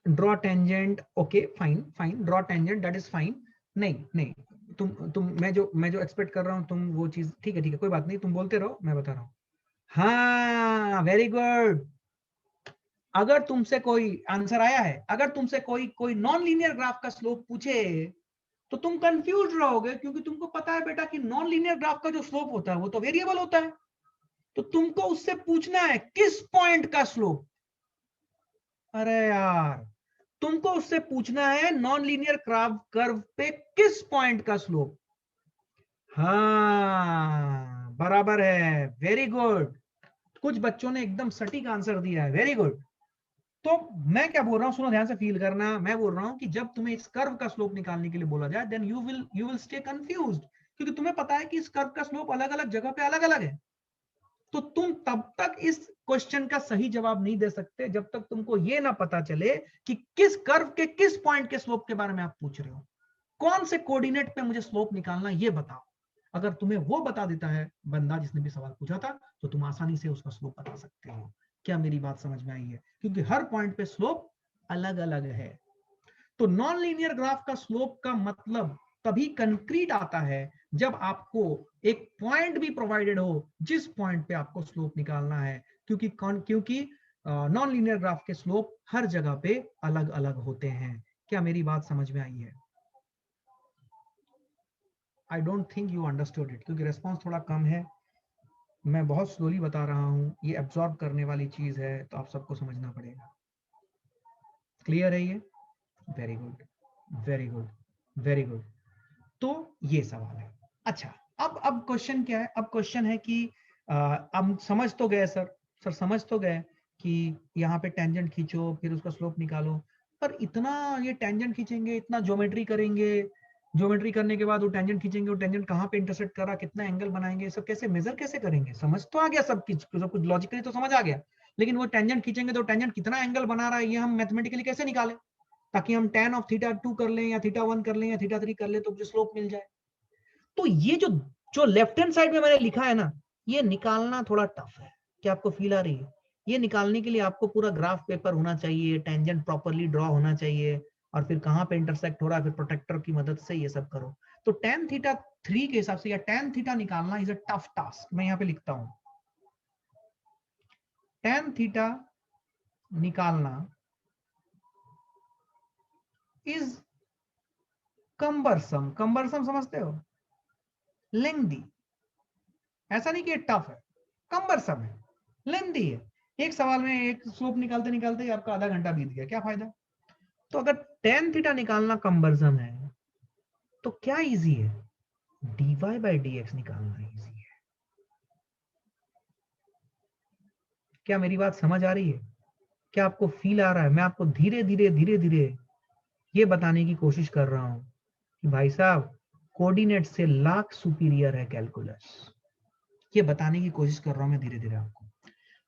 Draw tangent, okay fine fine, draw tangent that is fine. नहीं नहीं, तुम मैं जो एक्सपेक्ट कर रहा हूं तुम वो चीज, ठीक है कोई बात नहीं, तुम बोलते रहो मैं बता रहा हूँ। हाँ वेरी गुड। अगर तुमसे कोई आंसर आया है, अगर तुमसे कोई कोई नॉन लीनियर ग्राफ का स्लोप पूछे तो तुम कंफ्यूज रहोगे, क्योंकि तुमको पता है बेटा कि नॉन लीनियर ग्राफ का जो स्लोप होता है वो तो वेरिएबल होता है। तो तुमको उससे पूछना है किस पॉइंट का स्लोप। अरे यार, तुमको उससे पूछना है नॉन लीनियर कर्व पे किस पॉइंट का स्लोप। हाँ बराबर है, वेरी गुड। कुछ बच्चों ने एकदम सटीक आंसर दिया है, वेरी गुड। तो मैं क्या बोल रहा हूं, सुनो ध्यान से फील करना। मैं बोल रहा हूं कि जब तुम्हें इस कर्व का स्लोप निकालने के लिए बोला जाए, then you will stay confused, क्योंकि तुम्हें पता है कि इस कर्व का स्लोप अलग अलग जगह पे अलग अलग है। तो तुम तब तक इस क्वेश्चन का सही जवाब नहीं दे सकते जब तक तुमको ये ना पता चले कि किस कर्व के किस पॉइंट के स्लोप के बारे में आप पूछ रहे हो, कौन से कोऑर्डिनेट पे मुझे स्लोप निकालना ये बताओ। अगर तुम्हें वो बता देता है बंदा जिसने भी सवाल पूछा था, तो तुम आसानी से उसका स्लोप बता सकते हो। क्या मेरी बात समझ में आई है? क्योंकि हर पॉइंट पे स्लोप अलग अलग है। तो नॉन लीनियर ग्राफ का स्लोप का मतलब तभी कंक्रीट आता है जब आपको एक पॉइंट भी प्रोवाइडेड हो जिस पॉइंट पे आपको स्लोप निकालना है, क्योंकि नॉन लीनियर ग्राफ के स्लोप हर जगह पे अलग अलग होते हैं। क्या मेरी बात समझ में आई है? I don't think you understood it, क्योंकि रेस्पॉन्स थोड़ा कम है। मैं बहुत स्लोली बता रहा हूँ, ये एब्जॉर्ब करने वाली चीज है, तो आप सबको समझना पड़ेगा। क्लियर है ये? Very good very good very good. तो ये सवाल है। अच्छा, अब क्वेश्चन क्या है? अब क्वेश्चन है कि अब समझ तो गए सर समझ तो गए कि यहाँ पे टेंजेंट खींचो फिर उसका स्लोप निकालो। पर इतना ये टेंजेंट खींचेंगे, इतना ज्योमेट्री करेंगे, ज्योमेट्री करने के बाद वो टेंजेंट खींचेंगे, वो टेंजेंट कहाँ पे इंटरसेक्ट कर रहा, कितना एंगल बनाएंगे, सब कैसे मेजर कैसे करेंगे? समझ तो आ गया, सब कुछ लॉजिकली तो समझ आ गया, लेकिन वो टेंजेंट खींचेंगे तो टेंजेंट कितना एंगल बना रहा है ये हम मैथमेटिकली कैसे निकालें, ताकि हम tan ऑफ थीटा 2 कर लें या थीटा 1 कर लें या थीटा 3 कर लें तो मुझे स्लोप मिल जाए। तो ये जो जो लेफ्ट हैंड साइड में मैंने लिखा है ना, ये निकालना थोड़ा टफ है। क्या आपको फील आ रही है? ये निकालने के लिए आपको पूरा ग्राफ पेपर होना चाहिए, टेंजेंट प्रॉपर्ली ड्रॉ होना चाहिए, और फिर कहां पे इंटरसेक्ट हो रहा है फिर प्रोटेक्टर की मदद से ये सब करो। तो tan थीटा 3 के हिसाब से या tan थीटा निकालना इज अ टफ टास्क। मैं यहाँ पे लिखता हूं tan थीटा निकालना इज कंबरसम। कंबरसम समझते हो? लेंदी। ऐसा नहीं कि टफ है, कंबरसम है, लेंदी है। एक सवाल में एक स्लोप निकालते निकालते ही आपका आधा घंटा बीत गया, क्या फायदा? तो अगर tan थीटा निकालना कंबरसम है तो क्या इजी है? dy बाई dx निकालना इजी है। क्या मेरी बात समझ आ रही है? क्या आपको फील आ रहा है? मैं आपको धीरे धीरे ये बताने की कोशिश कर रहा हूं कि भाई साहब, कोऑर्डिनेट से लाख सुपीरियर है कैलकुलस। ये बताने की कोशिश कर रहा हूं मैं धीरे धीरे आपको।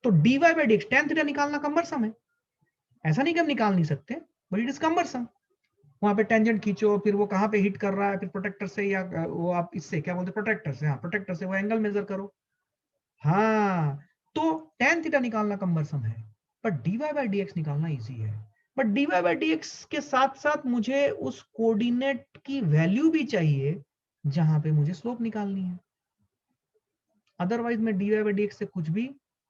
तो dy by dx tan theta निकालना कंबरसम है, ऐसा नहीं कि हम निकाल नहीं सकते, बट इट इज कंबरसम। वहां पे टेंजेंट खींचो, फिर वो कहां पे हिट कर रहा है, फिर प्रोटेक्टर से या वो आप इससे क्या बोलते हैं प्रोटेक्टर से, हाँ प्रोटेक्टर से वो एंगल मेजर करो। हाँ, तो tan थीटा निकालना कंबरसम है, बट dy बाई dx निकालना इजी है। बट dy बाई dx के साथ साथ मुझे उस कोऑर्डिनेट की वैल्यू भी चाहिए जहां पे मुझे स्लोप निकालनी है। अदरवाइज मैं dy बाई dx से कुछ भी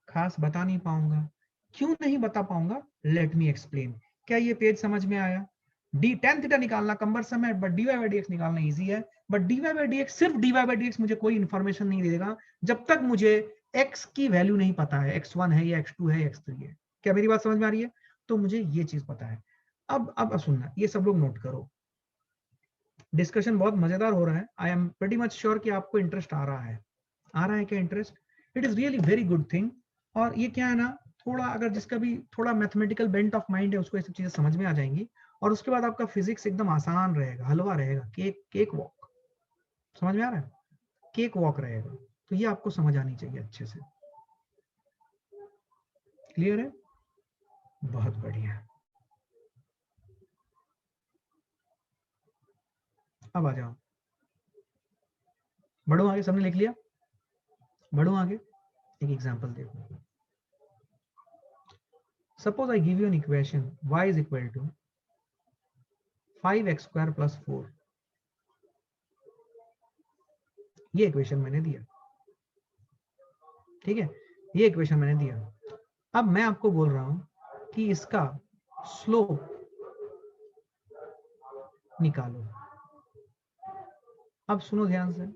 खास बता नहीं पाऊंगा। क्यों नहीं बता पाऊंगा? Let me explain. क्या ये पेज समझ में आया? डी tan थीटा निकालना कंबरसम है, बट dy बाई dx निकालना इजी है। बट dy बाई dx, सिर्फ dy बाई dx मुझे कोई इंफॉर्मेशन नहीं देगा जब तक मुझे x की वैल्यू नहीं पता है, x1 है या x2 है या x3 है। क्या मेरी बात समझ में आ रही है? तो मुझे ये चीज पता है। अब सुनना, ये सब लोग नोट करो। डिस्कशन बहुत मजेदार हो रहा है। I am pretty much sure कि आपको इंटरेस्ट आ रहा है। आ रहा है क्या interest? It is really very good thing. और ये क्या है ना, थोड़ा अगर जिसका भी थोड़ा मैथमेटिकल बेंट ऑफ माइंड है उसको ये सब चीजें समझ में आ जाएंगी, और उसके बाद आपका फिजिक्स एकदम आसान रहेगा, हलवा रहेगा, केक केक वॉक। समझ में आ रहा है? केक वॉक रहेगा। तो ये आपको समझ आनी चाहिए अच्छे से। क्लियर है? बहुत बढ़िया। अब आ जाओ, बढ़ो आगे। सबने लिख लिया? बढ़ो आगे, एक एग्जांपल देखो। Suppose I give you an equation y is equal to 5x square plus 4. ये इक्वेशन मैंने दिया, ठीक है, ये इक्वेशन मैंने दिया। अब मैं आपको बोल रहा हूं कि इसका स्लोप निकालो। अब सुनो ध्यान से,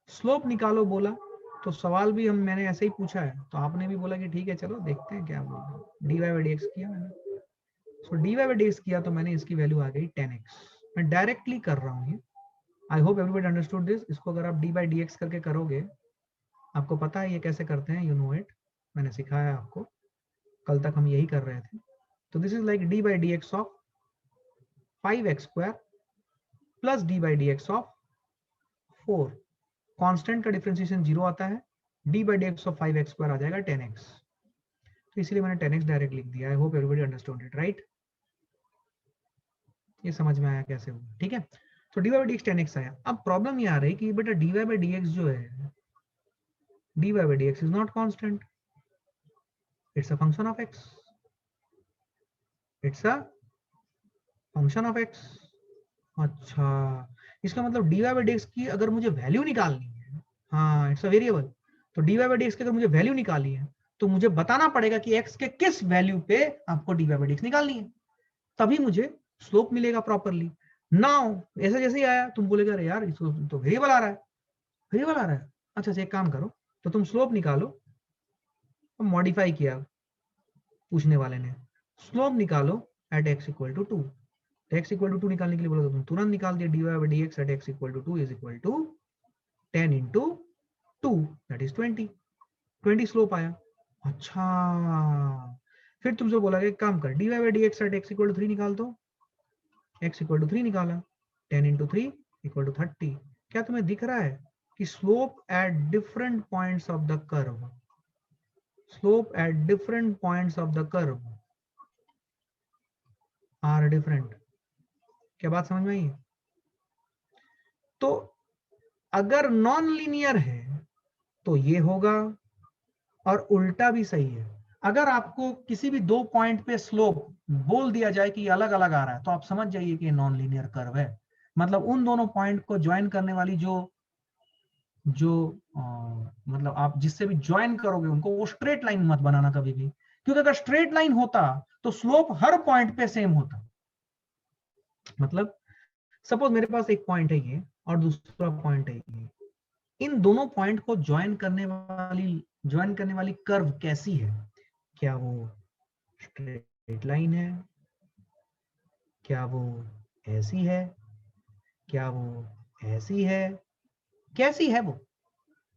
स्लोप निकालो बोला तो सवाल भी मैंने ऐसे ही पूछा है, तो आपने भी बोला कि ठीक है चलो देखते हैं क्या बोल रहा हूँ। dy/dx किया मैंने, सो dy/dx किया तो मैंने इसकी वैल्यू आ गई 10x। मैं डायरेक्टली कर रहा हूँ ये। आई होप एवरीबॉडी अंडरस्टूड दिस। इसको अगर आप dy/dx करके करोगे, आपको पता है ये कैसे करते हैं, यू नो इट, मैंने सिखाया आपको, कल तक हम यही कर रहे थे। तो this is like dy/dx of 5x square plus dy/dx of 4। Constant का डिफरेंशिएशन 0 आता है, dy/dx ऑफ 5x स्क्वायर आ जाएगा 10x। तो इसलिए मैंने 10x डायरेक्ट लिख दिया। आई hope everybody understood it, right? ये समझ में आया कैसे हुआ, ठीक है? तो dy/dx 10x आया। अब प्रॉब्लम ये आ रही कि बेटा dy/dx जो है, dy/dx is not constant, it's a function of x, it's a function of x। अच्छा, इसका मतलब dy/dx की अगर मुझे वैल्यू निकालनी है, हाँ इट्स अ वेरिएबल, तो dy/dx की अगर मुझे वैल्यू निकालनी है तो मुझे बताना पड़ेगा कि x के किस वैल्यू पे आपको dy/dx निकालनी है, तभी मुझे स्लोप मिलेगा प्रॉपरली। नाउ ऐसा जैसे ही आया तुम बोलेगा अरे यार इसको तो वेरिएबल आ रहा है, वेरिएबल आ रहा है, अच्छा एक काम करो, तो तुम स्लोप निकालो। मॉडिफाई किया पूछने वाले ने, स्लोप निकालो at x equal to 2। x equal to 2 निकालने के लिए बोला तो तुम तुरंत निकाल दिया, dy/dx at x equal to 2 is equal to 10 into 2 that is 20 slope आया। अच्छा, फिर तुमसे बोला एक काम कर, dy/dx at x equal to 3 निकाल दो, x इक्वल टू 3 निकाला, 10 इंटू 3 इक्वल टू 30। क्या तुम्हें दिख रहा है कि slope at different points of the curve, slope at different points of the curve are different? क्या बात समझ में आई? तो अगर नॉन लीनियर है तो ये होगा, और उल्टा भी सही है। अगर आपको किसी भी दो पॉइंट पे स्लोप बोल दिया जाए कि अलग अलग आ रहा है, तो आप समझ जाइए कि नॉन लीनियर कर्व है। मतलब उन दोनों पॉइंट को ज्वाइन करने वाली मतलब आप जिससे भी ज्वाइन करोगे उनको, वो स्ट्रेट लाइन मत बनाना कभी भी, क्योंकि अगर स्ट्रेट लाइन होता तो स्लोप हर पॉइंट पे सेम होता। मतलब सपोज मेरे पास एक पॉइंट है ये और दूसरा पॉइंट है ये, इन दोनों पॉइंट को ज्वाइन करने वाली कर्व कैसी है? क्या वो स्ट्रेट लाइन है? क्या वो ऐसी है? क्या वो ऐसी है? कैसी है वो?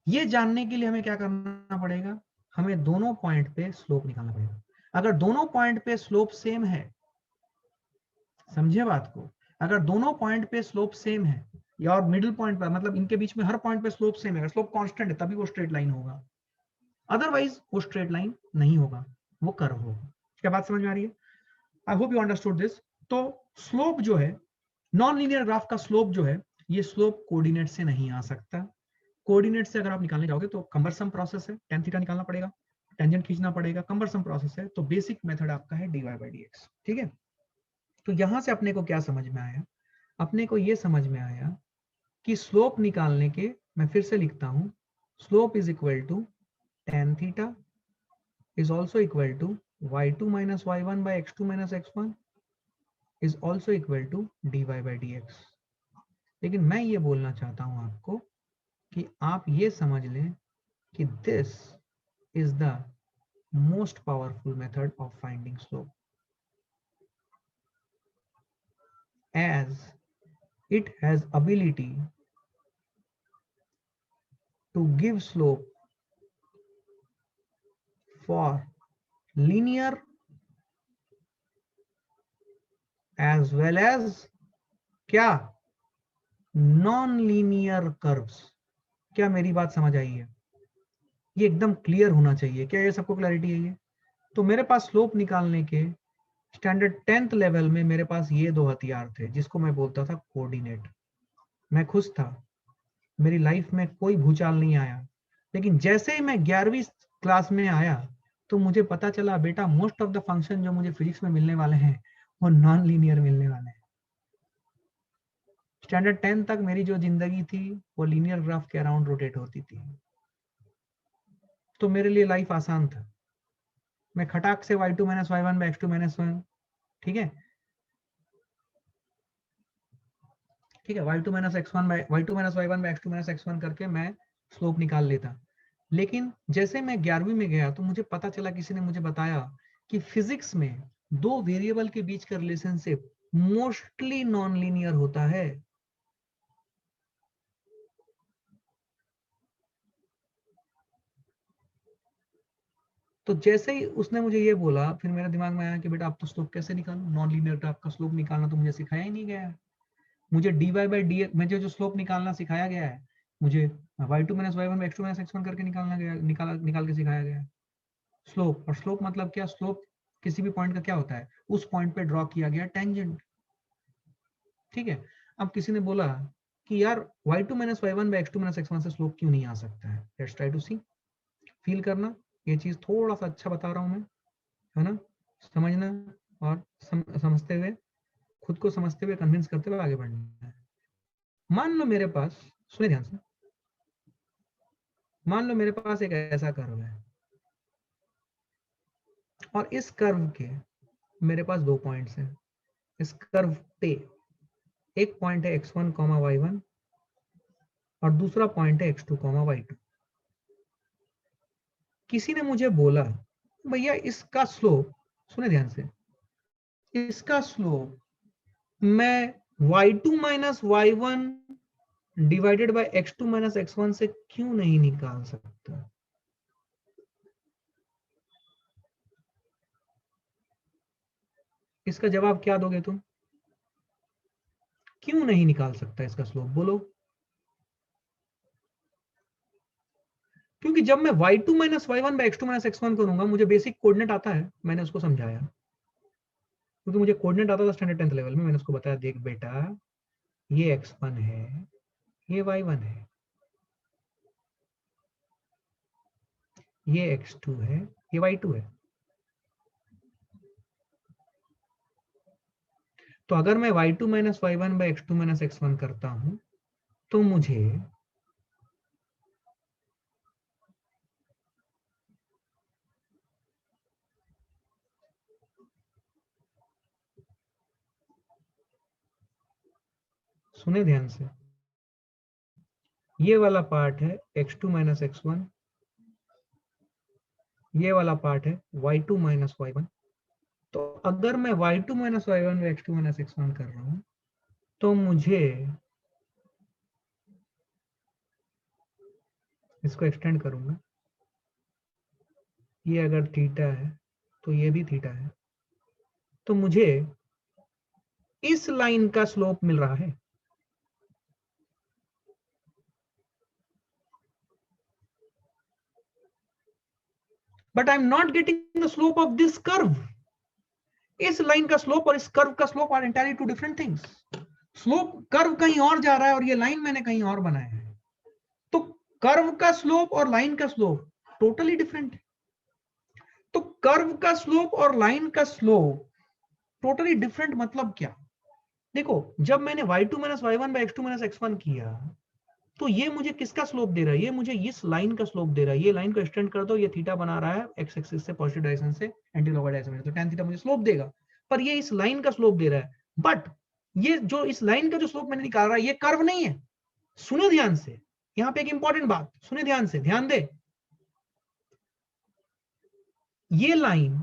ये जानने के लिए हमें क्या करना पड़ेगा, हमें दोनों पॉइंट पे स्लोप निकालना पड़ेगा। अगर दोनों पॉइंट पे स्लोप सेम है, समझे बात को, अगर दोनों पॉइंट पे स्लोप सेम है या और मिडिल पॉइंट पर, मतलब इनके बीच में हर पॉइंट पे स्लोप सेम है, स्लोप कांस्टेंट है, तभी वो स्ट्रेट लाइन होगा, अदरवाइज वो स्ट्रेट लाइन नहीं होगा, वो कर्व होगा। क्या बात समझ में आ रही है? I hope you understood this. तो स्लोप जो है, नॉन लीनियर ग्राफ का स्लोप जो है, ये स्लोप कोऑर्डिनेट से नहीं आ सकता। कोऑर्डिनेट से अगर आप निकालने जाओगे तो कम्बरसम प्रोसेस है, tan थीटा निकालना पड़ेगा, टेंजेंट खींचना पड़ेगा, कम्बरसम प्रोसेस है। तो बेसिक मेथड आपका है dy/dx, ठीक है? तो यहां से अपने को क्या समझ में आया? अपने को ये समझ में आया कि स्लोप निकालने के, मैं फिर से लिखता हूं, slope is equal to tan theta is also equal to y2 minus y1 by x2 minus x1 is also equal to dy/dx। लेकिन मैं ये बोलना चाहता हूं आपको कि आप ये समझ लें कि this is the most powerful method of finding slope, as it has ability to give slope for linear as well as क्या, नॉन लीनियर कर्व्स। क्या मेरी बात समझ आई है? ये एकदम क्लियर होना चाहिए। क्या ये सबको क्लैरिटी है ये? तो मेरे पास स्लोप निकालने के स्टैंडर्ड 10th लेवल में मेरे पास ये दो हथियार थे, जिसको मैं बोलता था कोऑर्डिनेट। मैं खुश था, मेरी लाइफ में कोई भूचाल नहीं आया। लेकिन जैसे ही मैं 11वीं क्लास में आया तो मुझे पता चला बेटा मोस्ट ऑफ द फंक्शन जो मुझे फिजिक्स में मिलने वाले हैं वो नॉन लीनियर मिलने वाले हैं। स्टैंडर्ड 10 तक मेरी जो जिंदगी थी वो लीनियर ग्राफ के अराउंड रोटेट होती थी, तो मेरे लिए लाइफ आसान था। मैं खटाक से y2 minus y1 by x2 minus 1, ठीक है ठीक है, y2 minus x1 by y2 minus y1 by x2 minus x1 करके मैं स्लोप निकाल लेता। लेकिन जैसे मैं 11वीं में गया तो मुझे पता चला, किसी ने मुझे बताया कि फिजिक्स में दो वेरिएबल के बीच का रिलेशनशिप मोस्टली नॉन लीनियर होता है। तो जैसे ही उसने मुझे ये बोला, फिर मेरे दिमाग में आया कि बेटा आप तो स्लोप कैसे निकालूं, नॉन लीनियर ग्राफ का स्लोप निकालना तो मुझे सिखाया ही नहीं गया है। मुझे dy बाई डी मुझे जो स्लोप निकालना सिखाया गया है, मुझे y2 minus y1 by x2 minus x1 करके निकाल के सिखाया गया है स्लोप। और स्लोप मतलब क्या, स्लोप किसी भी पॉइंट का क्या होता है, उस पॉइंट पे ड्रॉ किया गया टेंजेंट, ठीक है। अब किसी ने बोला कि यार y2 minus y1 by x2 minus x1 से स्लोप क्यों नहीं आ सकता है। Let's try to see, feel करना, ये चीज थोड़ा सा अच्छा बता रहा हूं मैं, है ना, समझना और समझते हुए, खुद को समझते हुए कन्विंस करते हुए आगे बढ़ना है। मान लो मेरे पास, सुने ध्यान से, मान लो मेरे पास एक ऐसा कर्व है और इस कर्व के मेरे पास दो पॉइंट्स हैं। इस कर्व पे एक पॉइंट है x1, y1 और दूसरा पॉइंट है x2, y2। किसी ने मुझे बोला भैया इसका स्लोप, सुने ध्यान से, इसका स्लोप मैं y2 minus y1 divided by x2 minus x1 से क्यों नहीं निकाल सकता। इसका जवाब क्या दोगे तुम, क्यों नहीं निकाल सकता इसका स्लोप, बोलो। क्योंकि जब मैं y2 minus y1 by x2 minus x1 करूंगा, मुझे बेसिक कोऑर्डिनेट आता है, मैंने उसको समझाया, क्योंकि मुझे कोऑर्डिनेट आता था स्टैंडर्ड 10th लेवल में। मैंने उसको बताया देख बेटा ये x1 है, ये y1 है, ये x2 है, ये y2 है। तो अगर मैं y2 minus y1 by x2 minus x1 करता हूं तो मुझे सुने ध्यान से, ये वाला पार्ट है x2 माइनस x1, ये वाला पार्ट है y2 माइनस y1। तो अगर मैं y2 minus y1 by x2 minus x1 कर रहा हूं तो मुझे इसको एक्सटेंड करूंगा, ये अगर थीटा है तो ये भी थीटा है, तो मुझे इस लाइन का स्लोप मिल रहा है। But I am not getting the slope of this curve. इस लाइन का स्लोप और इस कर्व का slope are entirely two different things. Slope curve कहीं और जा रहा है और ये लाइन मैंने कहीं और बनाया है, तो कर्व का स्लोप और लाइन का स्लोप टोटली डिफरेंट है। तो कर्व का स्लोप और लाइन का स्लोप टोटली डिफरेंट मतलब क्या, देखो जब मैंने y2 minus y1 by x2 minus x1 किया तो ये मुझे किसका स्लोप दे रहा है, ये मुझे इस लाइन का स्लोप दे रहा है। ये लाइन को एक्सटेंड कर दो, ये थीटा बना रहा है x एक्सिस से पॉजिटिव डायरेक्शन से एंटी क्लॉकवाइज डायरेक्शन में, तो tan थीटा मुझे स्लोप देगा, पर ये इस लाइन का स्लोप दे रहा है। बट ये जो इस लाइन का जो स्लोप मैंने निकाल रहा है ये कर्व नहीं है। सुनो ध्यान से, यहाँ पे एक इंपॉर्टेंट बात, सुने ध्यान से, ध्यान दे, ये line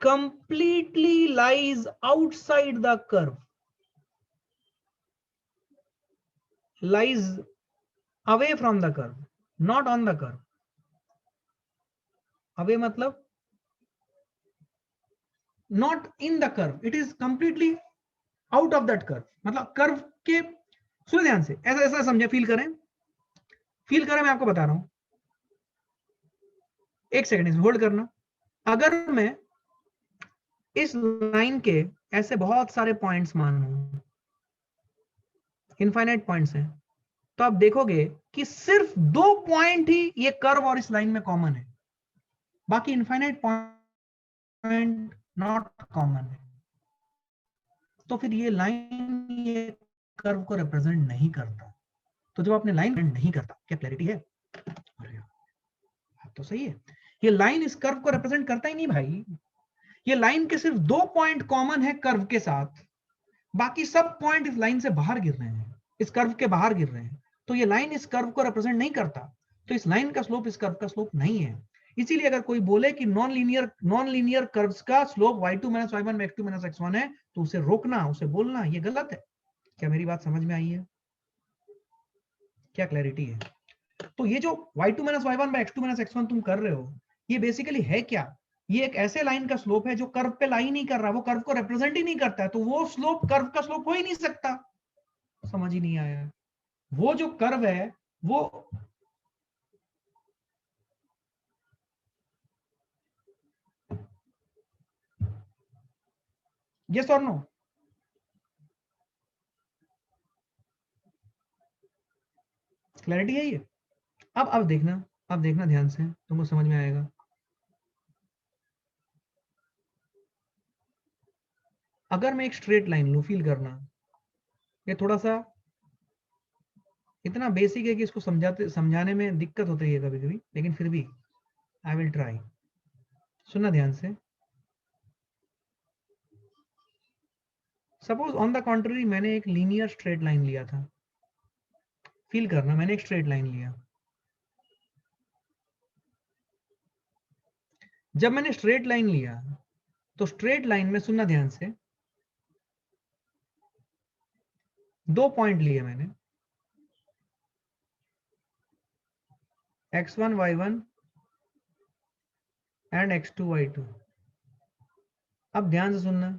completely lies outside the curve, lies away from the curve, not on the curve. away मतलब not in the curve, it is completely out of that curve, मतलब कर्व के, सुनो ध्यान से, ऐसा ऐसा समझे, फील करें, फील करें, मैं आपको बता रहा हूं, एक सेकंड इसमें होल्ड करना। अगर मैं इस लाइन के ऐसे बहुत सारे पॉइंट्स मानूं, इनफाइनाइट पॉइंट्स हैं, तो आप देखोगे कि सिर्फ 2 पॉइंट ही ये कर्व और इस लाइन में कॉमन है, बाकी इनफाइनाइट पॉइंट नॉट कॉमन है। तो फिर ये लाइन ये कर्व को रिप्रेजेंट नहीं करता। तो जब आपने लाइन नहीं करता, क्या क्लैरिटी है? अरे बात तो सही है, ये लाइन इस कर्व को रिप्रेजेंट करता ही नहीं भाई। ये लाइन के सिर्फ 2 पॉइंट कॉमन है कर्व के साथ, बाकी सब पॉइंट इस लाइन से बाहर गिर रहे हैं, इस कर्व के बाहर गिर रहे हैं। तो ये लाइन इस कर्व को रिप्रेजेंट नहीं करता, तो इस लाइन का स्लोप इस कर्व का स्लोप नहीं है। इसीलिए अगर कोई बोले कि नॉन लीनियर कर्व्स का slope y2 - y1 x2 - x1 है, तो उसे रोकना, उसे बोलना ये गलत है। क्या मेरी बात समझ में आई है? क्या क्लैरिटी है? तो ये जो y2 - y1 x2 - x1 तुम कर रहे हो, ये बेसिकली है क्या? ये एक ऐसे लाइन का स्लोप है जो कर्व पे लाई नहीं कर रहा, वो कर्व को रिप्रेजेंट ही नहीं करता है, तो वो स्लोप कर्व का स्लोप हो ही नहीं सकता। समझ ही नहीं आया? वो जो कर्व है वो यस और नो? क्लैरिटी है ये? अब देखना, अब देखना ध्यान से, तुमको समझ में आएगा। अगर मैं एक स्ट्रेट लाइन लूं, फील करना, ये थोड़ा सा इतना बेसिक है कि इसको समझाने में दिक्कत होती है कभी कभी, लेकिन फिर भी आई विल ट्राई। सुनना ध्यान से। सपोज ऑन द कॉन्ट्ररी मैंने एक लीनियर स्ट्रेट लाइन लिया था, फील करना, मैंने एक स्ट्रेट लाइन लिया। जब मैंने स्ट्रेट लाइन लिया, तो स्ट्रेट लाइन में सुनना ध्यान से, 2 पॉइंट लिए मैंने, x1 y1 and x2 y2। अब ध्यान से सुनना,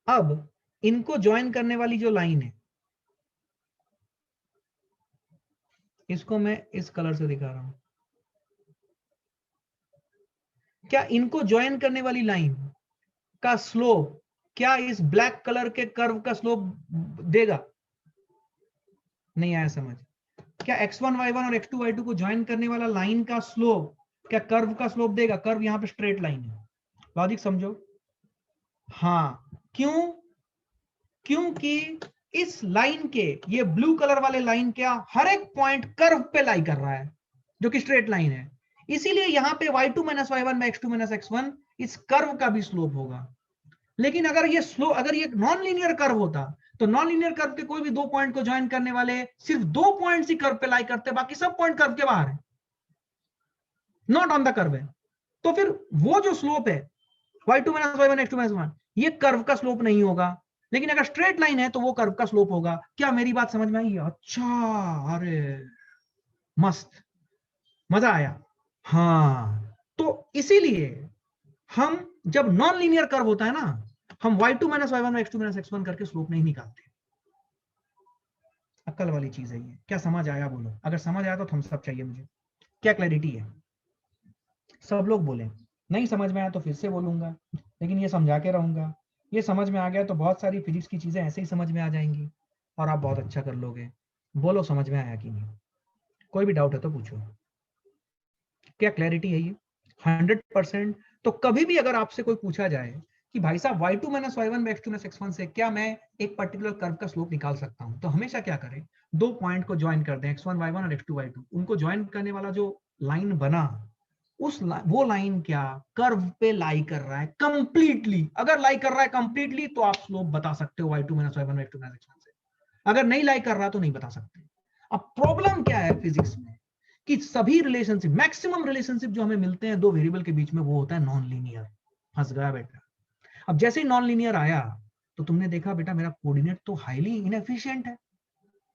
अब इनको ज्वाइन करने वाली जो लाइन है, इसको मैं इस कलर से दिखा रहा हूं। क्या इनको ज्वाइन करने वाली लाइन का स्लोप क्या इस ब्लैक कलर के कर्व का स्लोप देगा? नहीं आया समझ? क्या x1 y1 और x2 y2 को ज्वाइन करने वाला लाइन का स्लोप क्या कर्व का स्लोप देगा? कर्व यहां पे स्ट्रेट लाइन है, लॉजिक समझो। हाँ, क्यों? क्योंकि इस लाइन के, ये ब्लू कलर वाले लाइन क्या हर एक पॉइंट कर्व पे लाई कर रहा है, जो कि स्ट्रेट लाइन है। इसीलिए यहां पे y2 - y1 में x2 - x1 इस कर्व का भी स्लोप होगा। लेकिन अगर ये अगर ये नॉन लीनियर कर्व होता, तो नॉन लीनियर कर्व के कोई भी 2 पॉइंट को ज्वाइन करने वाले सिर्फ 2 पॉइंट्स ही कर्व पे लाई करते, बाकी सब पॉइंट कर्व के बाहर है, नॉट ऑन द कर्व है। तो फिर वो जो स्लोप है y2 - y1 x2 - y1, ये कर्व का स्लोप नहीं होगा। लेकिन अगर स्ट्रेट लाइन है तो वो कर्व का स्लोप होगा। क्या मेरी बात समझ में आई? अच्छा, अरे मस्त, मजा आया। हाँ, तो इसीलिए हम जब नॉन लीनियर कर्व होता है ना, हम y2 - y1 x2 - x1 करके स्लोप नहीं निकालते। अक्ल वाली चीज है ये। क्या समझ आया बोलो? अगर समझ आया तो थम्स अप चाहिए मुझे। क्या क्लैरिटी है? सब लोग बोले। नहीं समझ में आया तो फिर से बोलूंगा, लेकिन ये समझा के रहूंगा। ये समझ में आ गया तो बहुत सारी फिजिक्स की चीजें ऐसे ही समझ में आ जाएंगी और आप बहुत अच्छा कर लोगे। बोलो समझ में आया कि नहीं? कोई भी डाउट है तो पूछो। क्या क्लैरिटी है ये? 100%। तो कभी भी अगर आपसे कोई पूछा जाए कि भाई साहब y2 - y1 में x2 - x1 से क्या मैं एक पर्टिकुलर कर्व का स्लोप निकाल सकता हूं, तो हमेशा क्या करें? 2 पॉइंट को ज्वाइन कर दें, x1 y1 और x2 y2। उनको ज्वाइन करने वाला जो लाइन बना, वो लाइन क्या कर्व पे लाई कर रहा है कंप्लीटली? अगर लाई कर रहा है कंप्लीटली तो आप स्लोप बता सकते हो y2 - y1 x2 - x1 से। अगर नहीं लाई कर रहा तो नहीं बता सकते। अब प्रॉब्लम क्या है फिजिक्स में कि सभी रिलेशनशिप, मैक्सिमम रिलेशनशिप जो हमें मिलते हैं दो वेरिएबल के बीच में, वो होता है नॉन लीनियर। फंस गया बेटा। अब जैसे ही नॉन लीनियर आया तो तुमने देखा बेटा मेरा कोऑर्डिनेट तो हाईली इनएफिशिएंट है,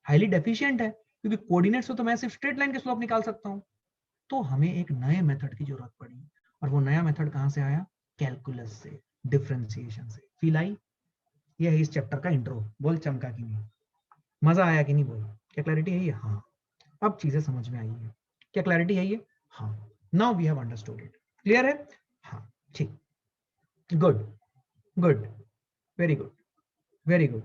हाईली डेफिशिएंट है, क्योंकि कोऑर्डिनेट से तो मैं सिर्फ स्ट्रेट लाइन के स्लोप निकाल सकता हूं। तो हमें एक नए मेथड की जरूरत पड़ी, और वो नया मेथड कहां से आया? कैलकुलस से, डिफरेंशिएशन से। Feel I? ये है इस चैप्टर का इंट्रो। बोल चमका कि नहीं? मजा आया कि नहीं? बोल। क्या क्लैरिटी है ये? हाँ, अब चीजें समझ में आई है। क्या क्लैरिटी है ये? हाँ, now we have understood it. Clear है? हाँ, ठीक, good, good, very good, very good.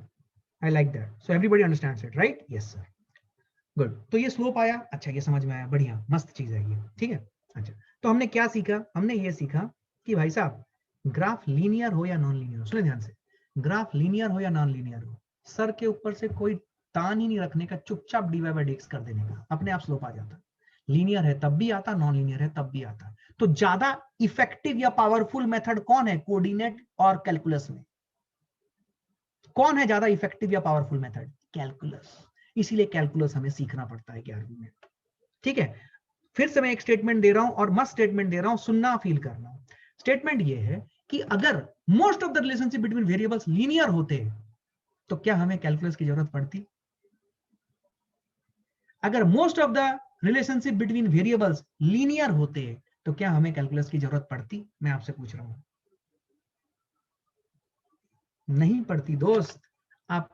I like that. So everybody understands it, right? Yes sir, good. तो ये स्लोप आया, अच्छा ये समझ में आया, बढ़िया, मस्त चीज है ये, ठीक है. अच्छा, तो हमने क्या सीखा? हमने ये सीखा कि भाई साहब ग्राफ लीनियर हो या नॉन लीनियर हो, सुने ध्यान से, ग्राफ लीनियर हो या नॉन लीनियर हो, सर के ऊपर से कोई तान ही नहीं रखने का, चुपचाप dy बाई dx कर देने का, अपने आप स्लोप आ जाता. लीनियर है तब भी आता, नॉन लीनियर है तब भी आता. तो ज्यादा इफेक्टिव या पावरफुल मेथड कौन है कोऑर्डिनेट और कैलकुलस में? कौन है ज्यादा इफेक्टिव या पावरफुल मेथड? कैलकुलस. इसीलिए कैलकुलस हमें सीखना पड़ता है 11वीं में, ठीक है. फिर से मैं एक स्टेटमेंट दे रहा हूं और मस्त स्टेटमेंट दे रहा हूं, सुनना फील करना. स्टेटमेंट ये है कि अगर most of the relationship between variables linear होते तो क्या हमें कैलकुलस की जरूरत पड़ती? अगर most of the relationship between variables linear होते तो क्या हमें कैलकुलस की जरूरत पड़ती? मैं आपसे पूछ रहा हूं. नहीं पड़ती दोस्त. आप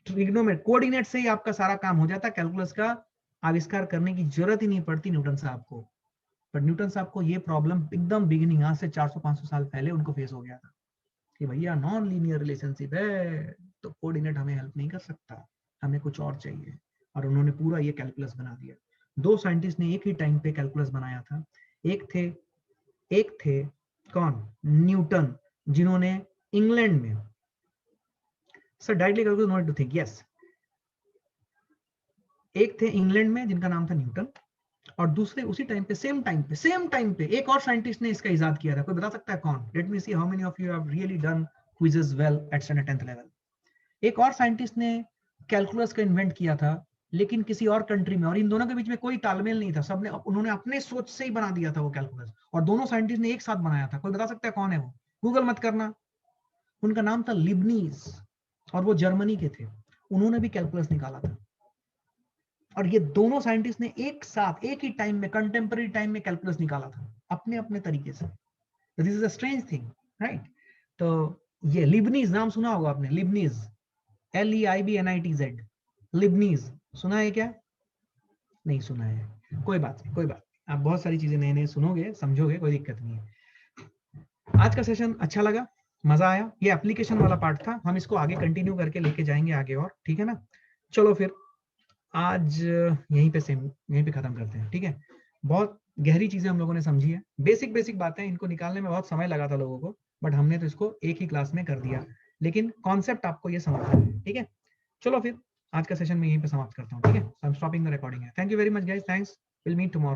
ट्रिग्नोमेट्री कोऑर्डिनेट से ही आपका सारा काम हो जाता, कैलकुलस का आविष्कार करने की जरूरत ही नहीं पड़ती न्यूटन साहब को. पर न्यूटन साहब को ये प्रॉब्लम एकदम बिगिनिंग, आज से 400-500 साल पहले उनको फेस हो गया था कि भैया नॉन लीनियर रिलेशनशिप है तो कोऑर्डिनेट हमें हेल्प नहीं कर सकता, हमें कुछ और चाहिए. और उन्होंने पूरा ये कैलकुलस बना दिया. दो साइंटिस्ट ने एक ही टाइम पे कैलकुलस बनाया था. एक थे कौन? न्यूटन, जिन्होंने इंग्लैंड में, sir directly calculus not to think, yes, एक थे इंग्लैंड में जिनका नाम था न्यूटन, और दूसरे उसी टाइम पे सेम टाइम पे एक और साइंटिस्ट ने इसका इजाद किया था. कोई बता सकता है कौन? Late me see how many of you have really done quizzes well at standard 10th level. एक और साइंटिस्ट ने कैलकुलस का इन्वेंट किया था, लेकिन किसी और कंट्री में, और इन दोनों के बीच में कोई तालमेल नहीं था. सबने, उन्होंने अपने सोच से ही बना दिया था वो कैलकुलस, और दोनों साइंटिस्ट ने एक साथ बनाया था. कोई बता सकता है कौन है वो? गूगल मत करना. उनका नाम था लिबनीज, और वो जर्मनी के थे. उन्होंने भी कैलकुलस निकाला था. और ये दोनों साइंटिस्ट ने एक साथ एक ही टाइम में, कंटेम्पररी टाइम में कैलकुलस निकाला था अपने अपने तरीके से. This is a strange thing, right? तो ये लिबनीज नाम सुना होगा आपने, लिबनीज, LEIBNITZ, लिबनीज. सुना है क्या? नहीं सुना है. कोई बात नहीं, कोई बात नहीं, आप बहुत सारी चीजें नए नए सुनोगे, समझोगे, कोई दिक्कत नहीं है. आज का सेशन अच्छा लगा, मजा आया. ये एप्लीकेशन वाला पार्ट था, हम इसको आगे कंटिन्यू करके लेके जाएंगे आगे और, ठीक है ना? चलो फिर आज यहीं पे खत्म करते हैं, ठीक है? बहुत गहरी चीजें हम लोगों ने समझी है, बेसिक बेसिक बातें, इनको निकालने में बहुत समय लगा था लोगों को, बट हमने तो इसको एक ही क्लास में कर दिया. लेकिन कॉन्सेप्ट आपको ये समझना है, ठीक है? चलो फिर आज का सेशन में यहीं पे समाप्त करता हूँ, ठीक है? I am stopping the recording. Thank you very much guys, thanks, will meet tomorrow.